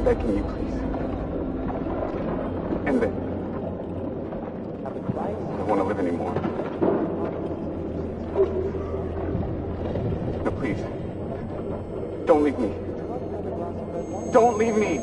Speaker 21: Begging you, please. End it. I don't want to live anymore. No, please. Don't leave me. Don't leave me.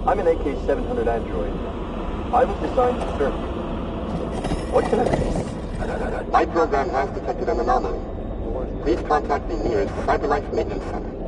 Speaker 21: I'm an AK-700 android. I was designed to serve you. What can I do?
Speaker 2: My program has detected an anomaly. Please contact the nearest CyberLife Maintenance Center.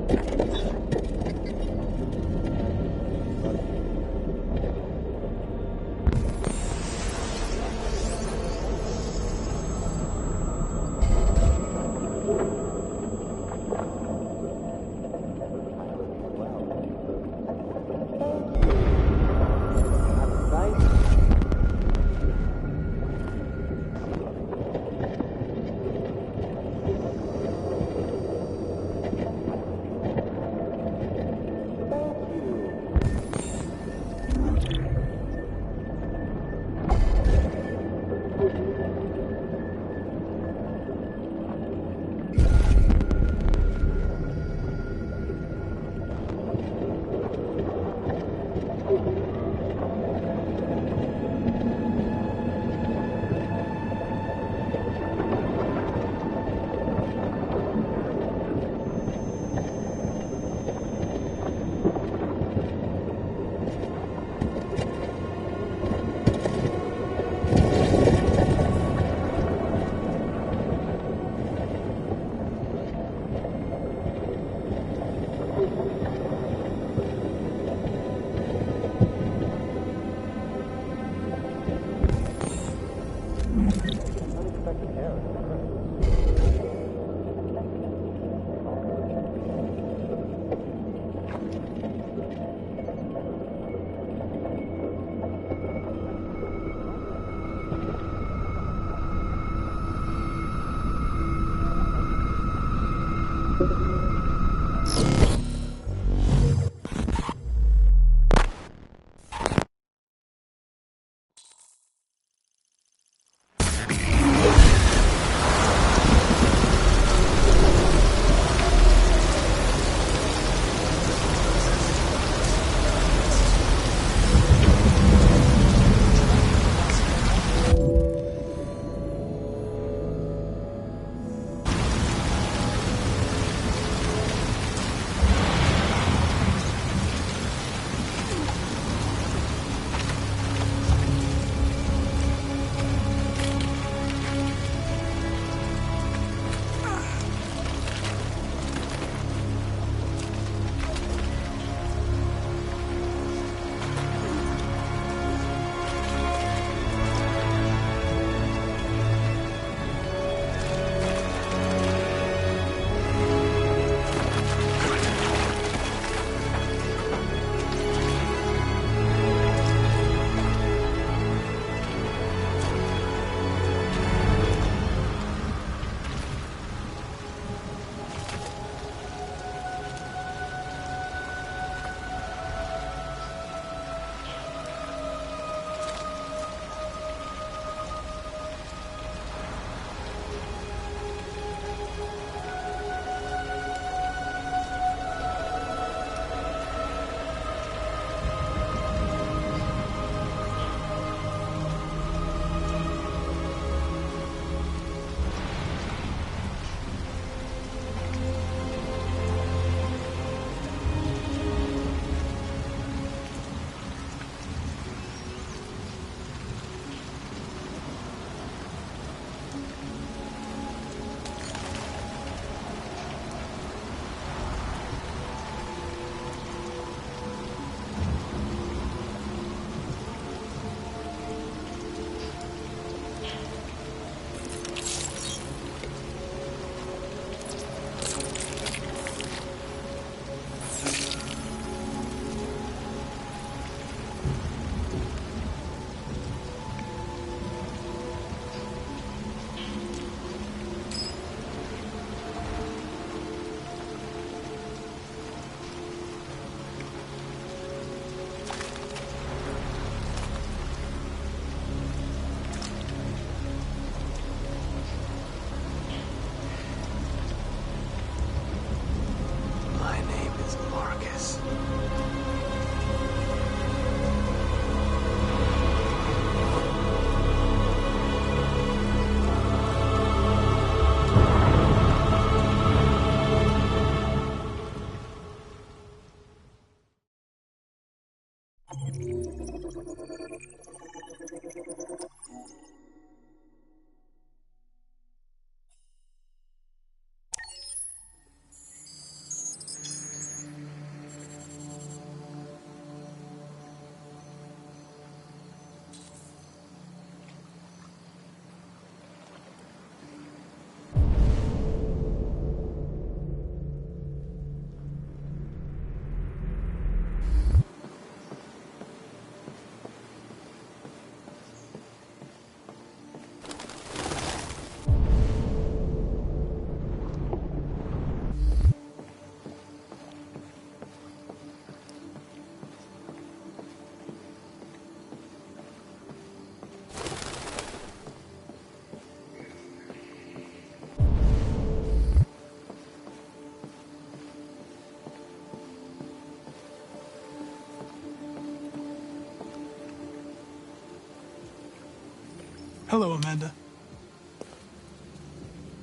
Speaker 1: Hello, Amanda.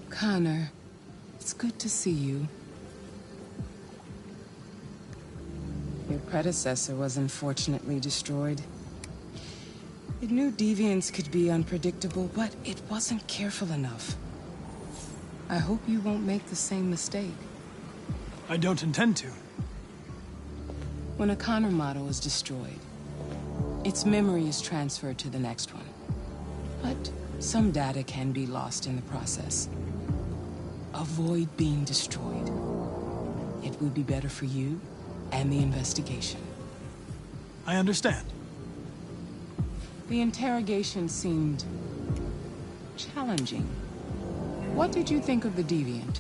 Speaker 6: Connor, it's good to see you. Your predecessor was unfortunately destroyed. It knew deviants could be unpredictable, but it wasn't careful enough. I hope you won't make the same mistake.
Speaker 1: I don't intend to.
Speaker 6: When a Connor model is destroyed, its memory is transferred to the next one. But some data can be lost in the process. Avoid being destroyed. It would be better for you and the investigation.
Speaker 1: I understand.
Speaker 6: The interrogation seemed challenging. What did you think of the deviant?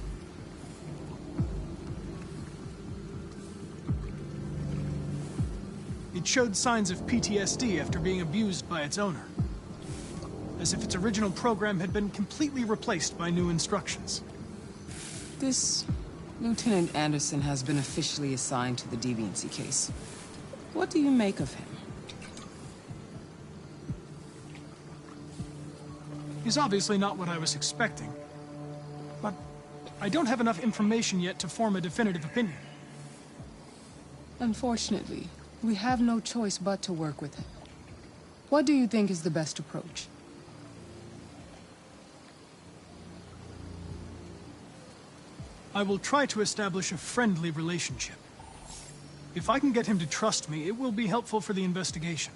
Speaker 1: It showed signs of PTSD after being abused by its owner. As if its original program had been completely replaced by new instructions.
Speaker 6: This Lieutenant Anderson has been officially assigned to the deviancy case. What do you make of him?
Speaker 1: He's obviously not what I was expecting. But I don't have enough information yet to form a definitive opinion.
Speaker 6: Unfortunately, we have no choice but to work with him. What do you think is the best approach?
Speaker 1: I will try to establish a friendly relationship. If I can get him to trust me, it will be helpful for the investigation.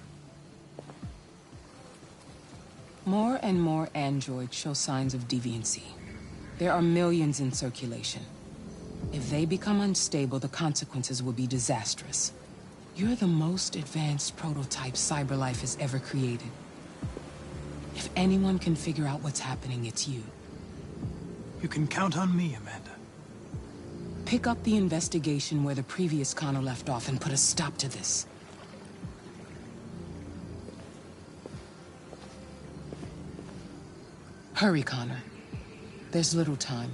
Speaker 6: More and more androids show signs of deviancy. There are millions in circulation. If they become unstable, the consequences will be disastrous. You're the most advanced prototype CyberLife has ever created. If anyone can figure out what's happening, it's you.
Speaker 1: You can count on me, Amanda.
Speaker 6: Pick up the investigation where the previous Connor left off and put a stop to this. Hurry, Connor. There's little time.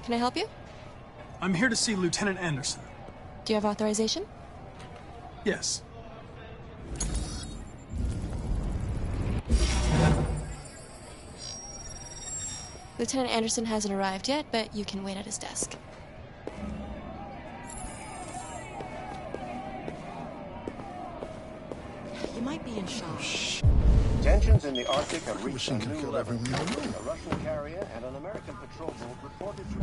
Speaker 22: Can I help you?
Speaker 1: I'm here to see Lieutenant Anderson.
Speaker 22: Do you have authorization?
Speaker 1: Yes.
Speaker 22: Lieutenant Anderson hasn't arrived yet, but you can wait at his desk.
Speaker 23: You might be in shock.
Speaker 21: Tensions in the Arctic have reached a new level. A Russian carrier and an American patrol boat reported to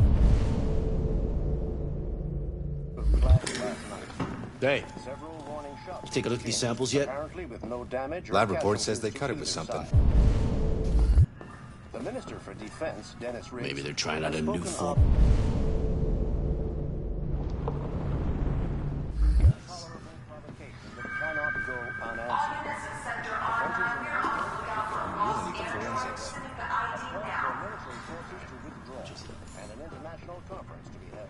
Speaker 21: crash last night.
Speaker 18: Hey,
Speaker 21: Several warning shots.
Speaker 17: You take a look at these samples yet?
Speaker 21: Apparently with no damage or
Speaker 18: lab report says
Speaker 21: casualties
Speaker 18: they cut it
Speaker 21: to
Speaker 18: with
Speaker 21: either
Speaker 18: something.
Speaker 21: side. The Minister for Defense, Dennis Riggs,
Speaker 17: Maybe they're trying out a
Speaker 21: has
Speaker 17: new
Speaker 21: spoken
Speaker 17: form.
Speaker 21: Intolerable provocation that cannot go unanswered. Forensics. A call for military forces to withdraw and an international conference to be held.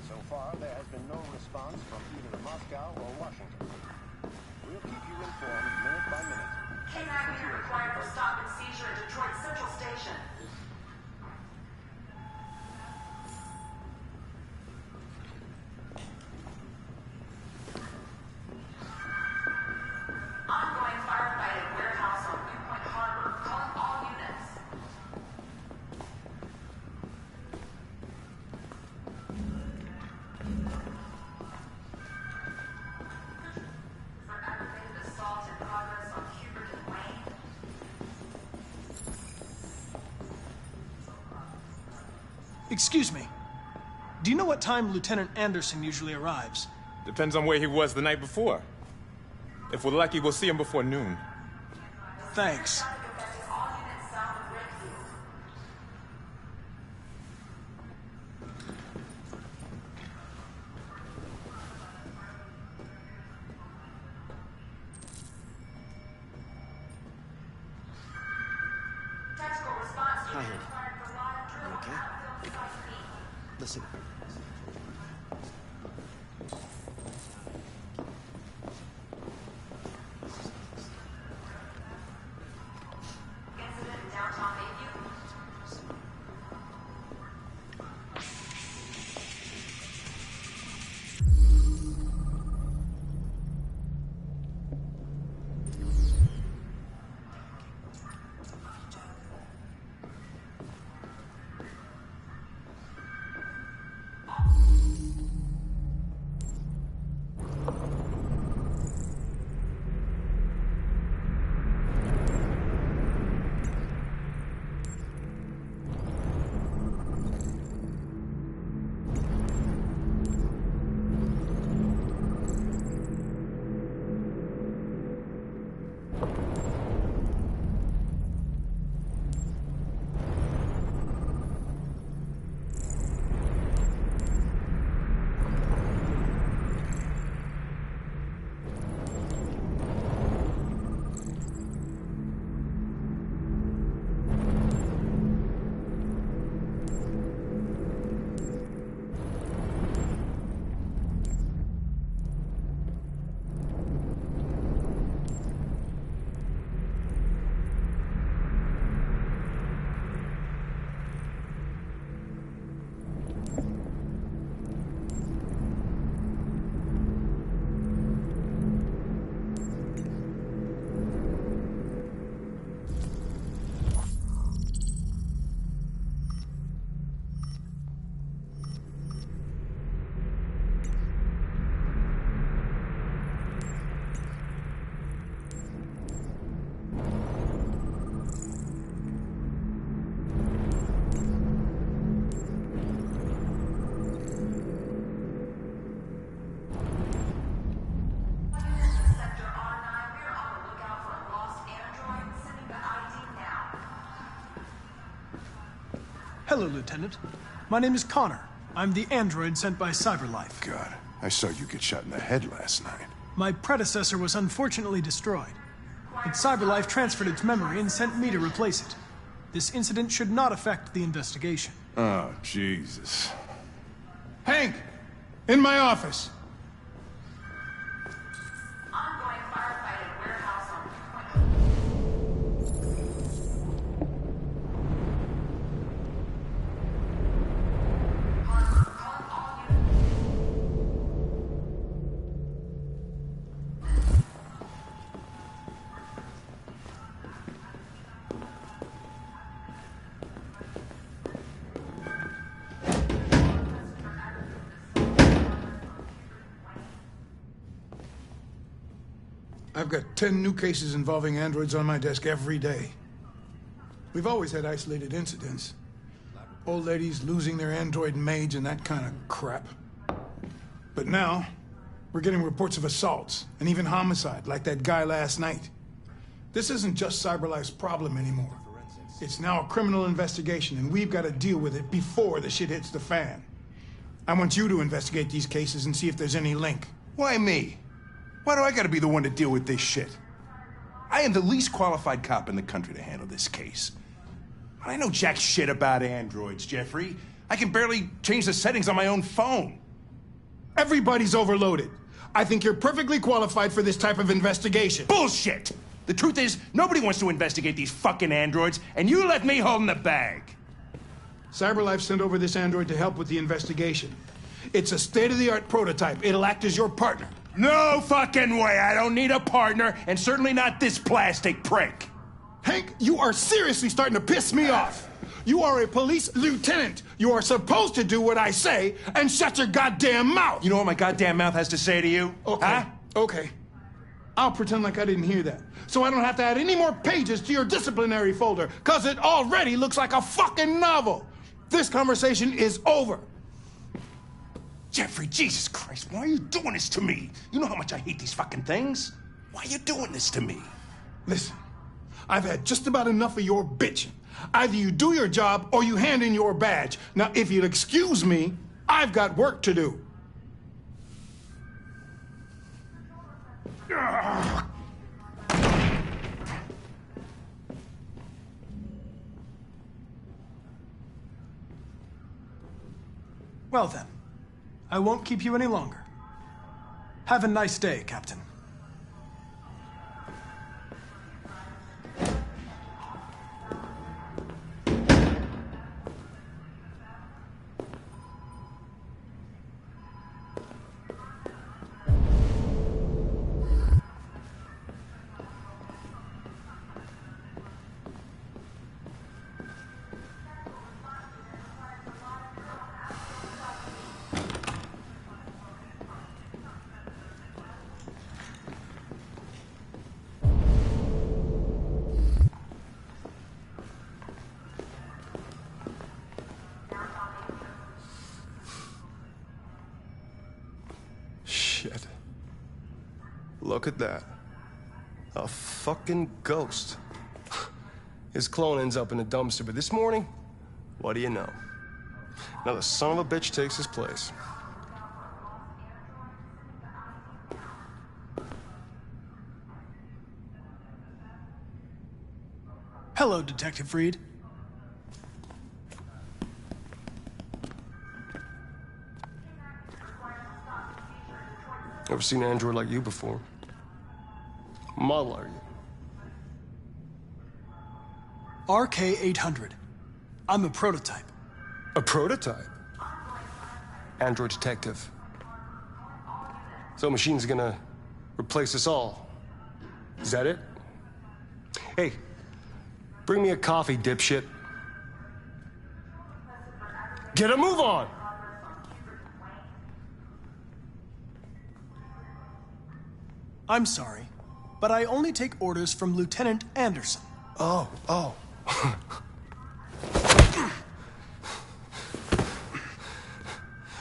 Speaker 21: So far, there has been no response from either Moscow or Washington. We'll keep you informed.
Speaker 1: Excuse me. Do you know what time Lieutenant Anderson usually arrives?
Speaker 3: Depends on where he was the night before. If we're lucky, we'll see him before noon.
Speaker 1: Thanks.
Speaker 17: Hi, honey. You okay? Listen.
Speaker 1: Hello, Lieutenant. My name is Connor. I'm the android sent by CyberLife.
Speaker 7: God, I saw you get shot in the head last night.
Speaker 1: My predecessor was unfortunately destroyed, but CyberLife transferred its memory and sent me to replace it. This incident should not affect the investigation.
Speaker 7: Oh, Jesus.
Speaker 9: Hank! In my office! I've got 10 new cases involving androids on my desk every day. We've always had isolated incidents. Old ladies losing their android maids and that kind of crap. But now, we're getting reports of assaults and even homicide, like that guy last night. This isn't just CyberLife's problem anymore. It's now a criminal investigation, and we've got to deal with it before the shit hits the fan. I want you to investigate these cases and see if there's any link.
Speaker 7: Why me? Why do I gotta be the one to deal with this shit? I am the least qualified cop in the country to handle this case. I know jack shit about androids, Jeffrey. I can barely change the settings on my own phone.
Speaker 9: Everybody's overloaded. I think you're perfectly qualified for this type of investigation.
Speaker 7: Bullshit! The truth is, nobody wants to investigate these fucking androids, and you let me hold in the bag.
Speaker 9: CyberLife sent over this android to help with the investigation. It's a state-of-the-art prototype. It'll act as your partner.
Speaker 7: No fucking way! I don't need a partner, and certainly not this plastic prick.
Speaker 9: Hank, you are seriously starting to piss me off. You are a police lieutenant. You are supposed to do what I say and shut your goddamn mouth.
Speaker 7: You know what my goddamn mouth has to say to you?
Speaker 9: Okay.
Speaker 7: Huh?
Speaker 9: Okay. I'll pretend like I didn't hear that, so I don't have to add any more pages to your disciplinary folder, because it already looks like a fucking novel. This conversation is over.
Speaker 7: Jeffrey, Jesus Christ, why are you doing this to me? You know how much I hate these fucking things. Why are you doing this to me?
Speaker 9: Listen, I've had just about enough of your bitching. Either you do your job or you hand in your badge. Now, if you'll excuse me, I've got work to do.
Speaker 1: Well then, I won't keep you any longer. Have a nice day, Captain.
Speaker 16: Shit. Look at that. A fucking ghost. His clone ends up in a dumpster, but this morning, what do you know? Another son of a bitch takes his place.
Speaker 1: Hello, Detective Reed.
Speaker 16: Never seen an android like you before. Model are you?
Speaker 1: RK-800. I'm a prototype.
Speaker 16: A prototype? Android detective. So machine's gonna replace us all. Is that it? Hey, bring me a coffee, dipshit. Get a move on!
Speaker 1: I'm sorry, but I only take orders from Lieutenant Anderson.
Speaker 16: Oh.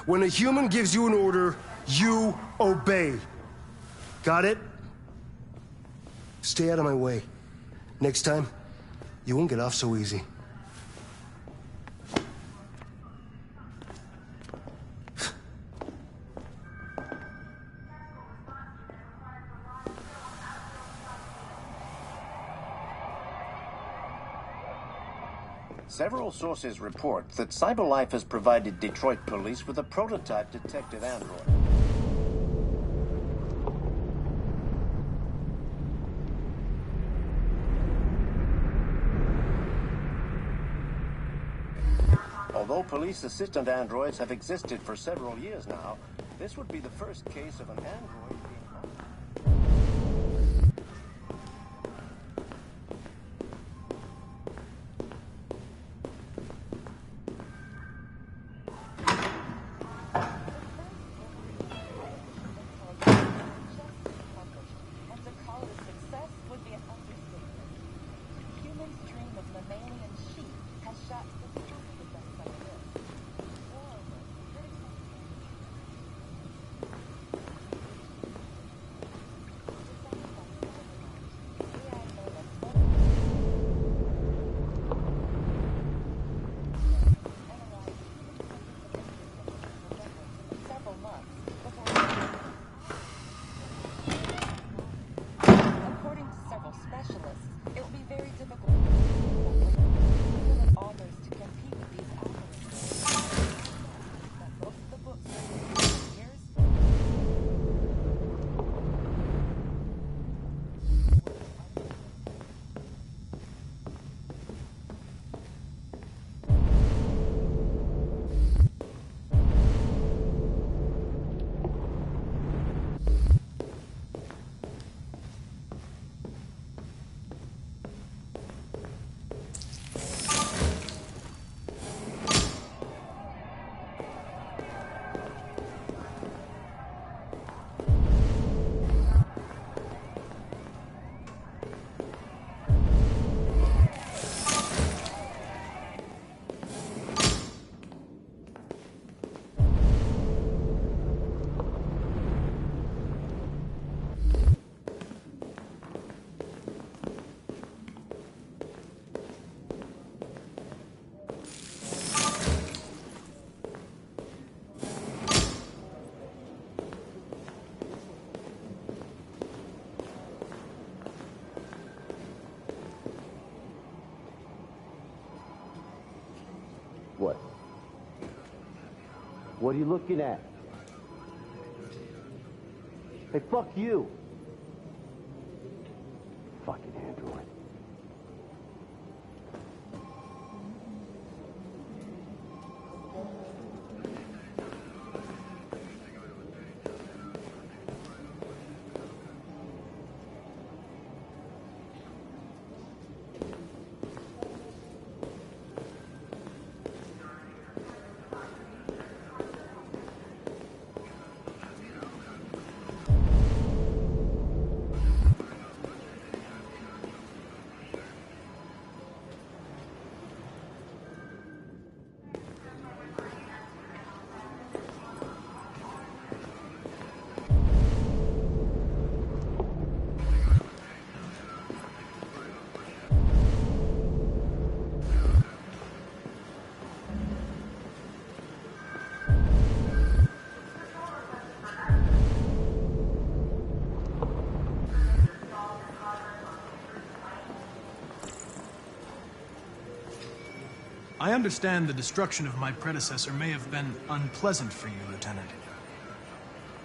Speaker 16: When a human gives you an order, you obey. Got it? Stay out of my way. Next time, you won't get off so easy.
Speaker 21: Several sources report that CyberLife has provided Detroit police with a prototype detective android. Although police assistant androids have existed for several years now, this would be the first case of an android being...
Speaker 10: What? What are you looking at? Hey, fuck you! Fucking android.
Speaker 1: I understand the destruction of my predecessor may have been unpleasant for you, Lieutenant.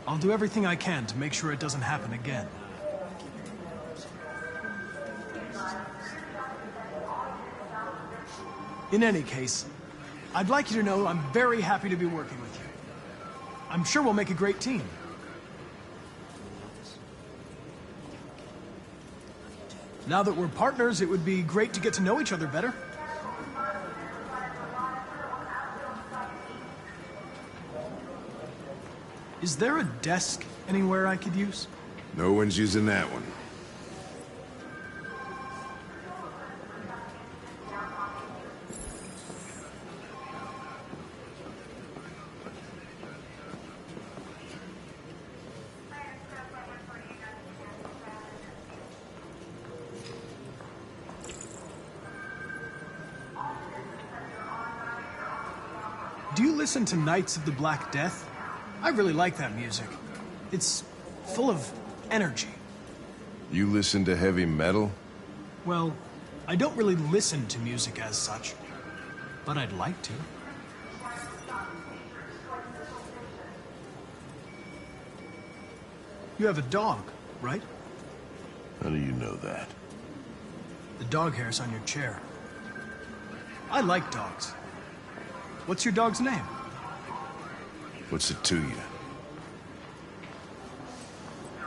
Speaker 1: I'll do everything I can to make sure it doesn't happen again. In any case, I'd like you to know I'm very happy to be working with you. I'm sure we'll make a great team. Now that we're partners, it would be great to get to know each other better. Is there a desk anywhere I could use?
Speaker 13: No one's using that one.
Speaker 1: Do you listen to Knights of the Black Death? I really like that music. It's full of energy.
Speaker 13: You listen to heavy metal?
Speaker 1: Well, I don't really listen to music as such, but I'd like to. You have a dog, right?
Speaker 13: How do you know that?
Speaker 1: The dog hair's on your chair. I like dogs. What's your dog's name?
Speaker 13: What's it to you?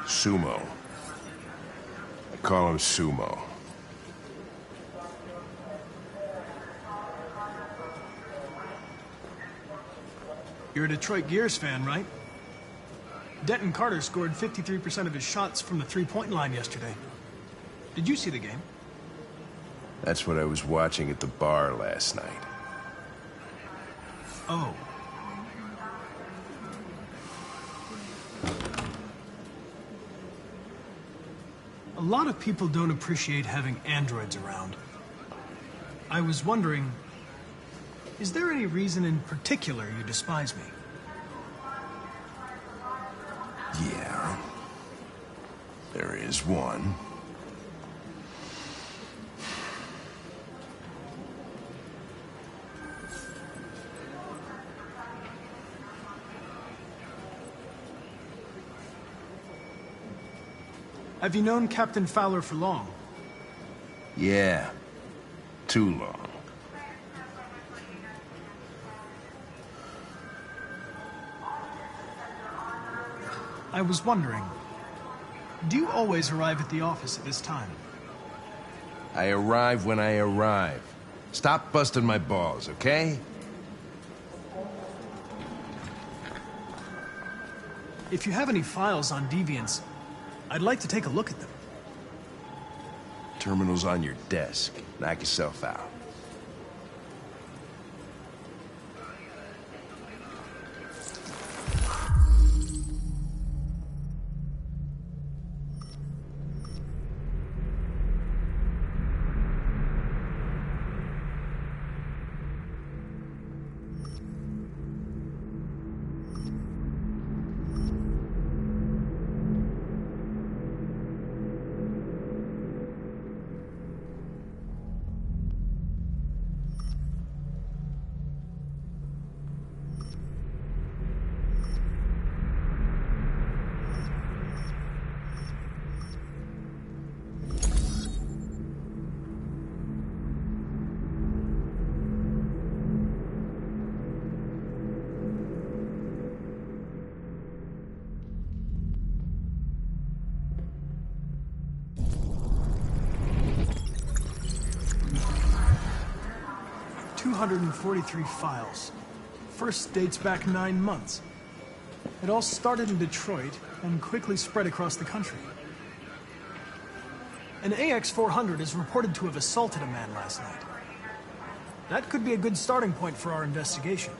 Speaker 13: Sumo. I call him Sumo.
Speaker 1: You're a Detroit Gears fan, right? Denton Carter scored 53% of his shots from the three-point line yesterday. Did you see the game?
Speaker 13: That's what I was watching at the bar last night.
Speaker 1: Oh. A lot of people don't appreciate having androids around. I was wondering, is there any reason in particular you despise me?
Speaker 13: Yeah. There is one.
Speaker 1: Have you known Captain Fowler for long?
Speaker 13: Yeah. Too long.
Speaker 1: I was wondering, do you always arrive at the office at this time?
Speaker 13: I arrive when I arrive. Stop busting my balls, okay?
Speaker 1: If you have any files on Deviants, I'd like to take a look at them.
Speaker 13: Terminal's on your desk. Knock yourself out.
Speaker 1: 243 files. First dates back 9 months. It all started in Detroit and quickly spread across the country. An AX-400 is reported to have assaulted a man last night. That could be a good starting point for our investigation.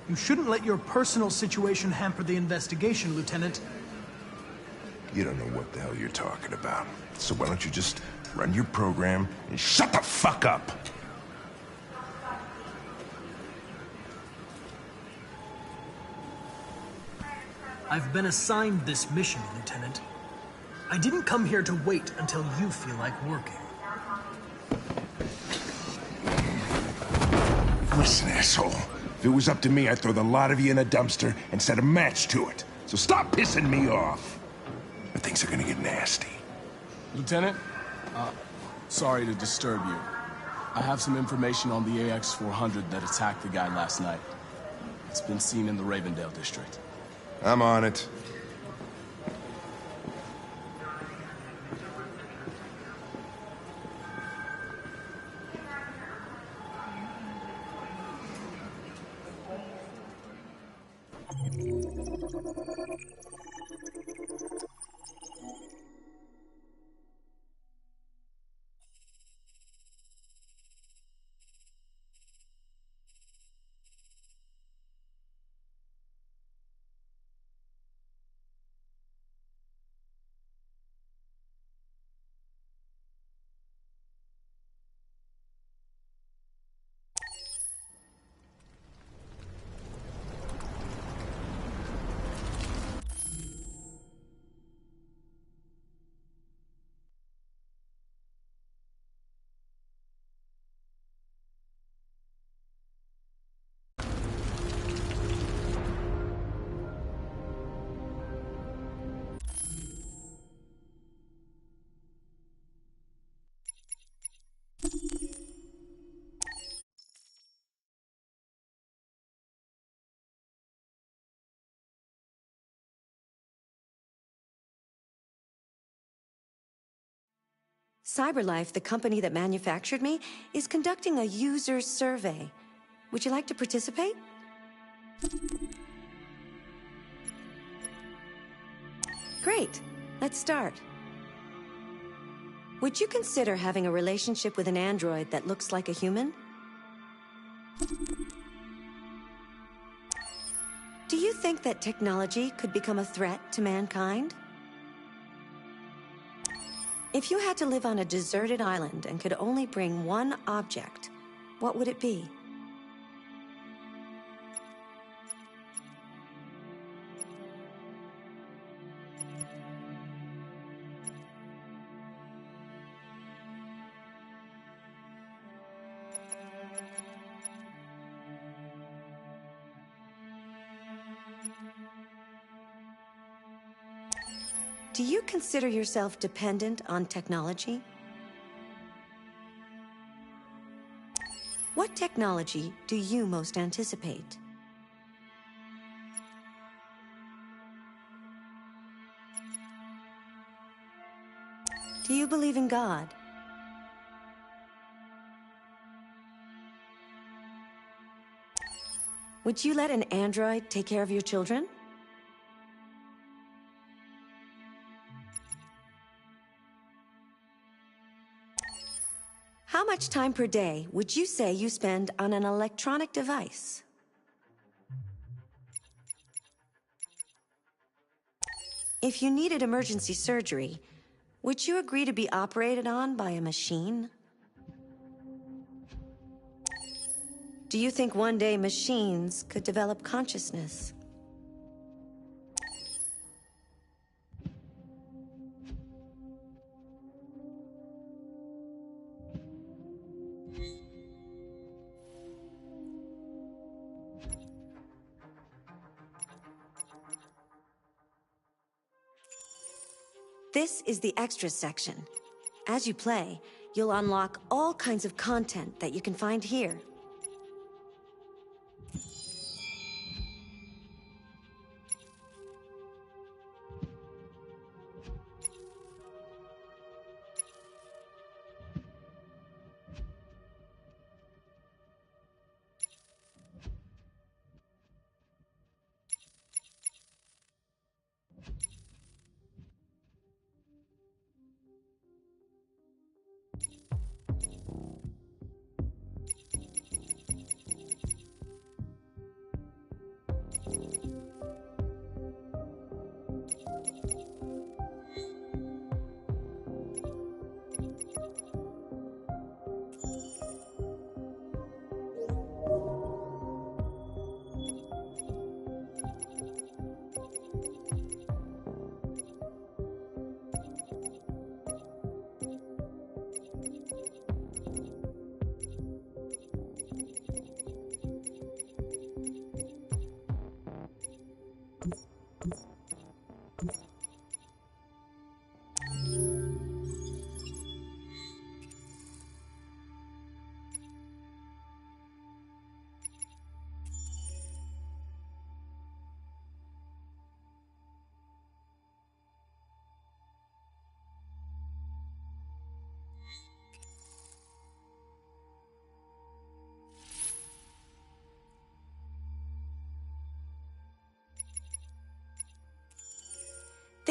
Speaker 1: You shouldn't let your personal situation hamper the investigation, Lieutenant.
Speaker 7: You don't know what the hell you're talking about. So why don't you just run your program and shut the fuck up?
Speaker 1: I've been assigned this mission, Lieutenant. I didn't come here to wait until you feel like working.
Speaker 7: Listen, asshole. If it was up to me, I'd throw the lot of you in a dumpster and set a match to it. So stop pissing me off. Or things are gonna get nasty.
Speaker 8: Lieutenant, sorry to disturb you. I have some information on the AX-400 that attacked the guy last night. It's been seen in the Ravendale district.
Speaker 7: I'm on it.
Speaker 14: CyberLife, the company that manufactured me, is conducting a user survey. Would you like to participate? Great. Let's start. Would you consider having a relationship with an android that looks like a human? Do you think that technology could become a threat to mankind? If you had to live on a deserted island and could only bring one object, what would it be? Do you consider yourself dependent on technology? What technology do you most anticipate? Do you believe in God? Would you let an android take care of your children? How much time per day would you say you spend on an electronic device? If you needed emergency surgery, would you agree to be operated on by a machine? Do you think one day machines could develop consciousness? This is the extras section. As you play, you'll unlock all kinds of content that you can find here.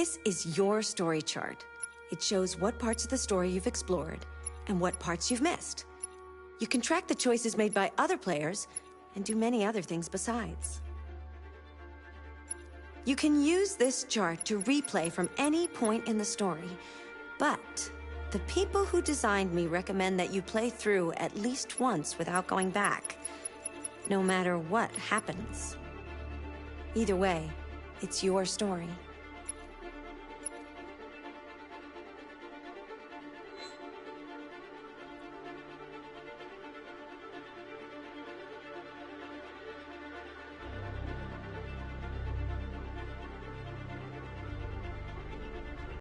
Speaker 14: This is your story chart. It shows what parts of the story you've explored and what parts you've missed. You can track the choices made by other players and do many other things besides. You can use this chart to replay from any point in the story, but the people who designed me recommend that you play through at least once without going back, no matter what happens. Either way, it's your story.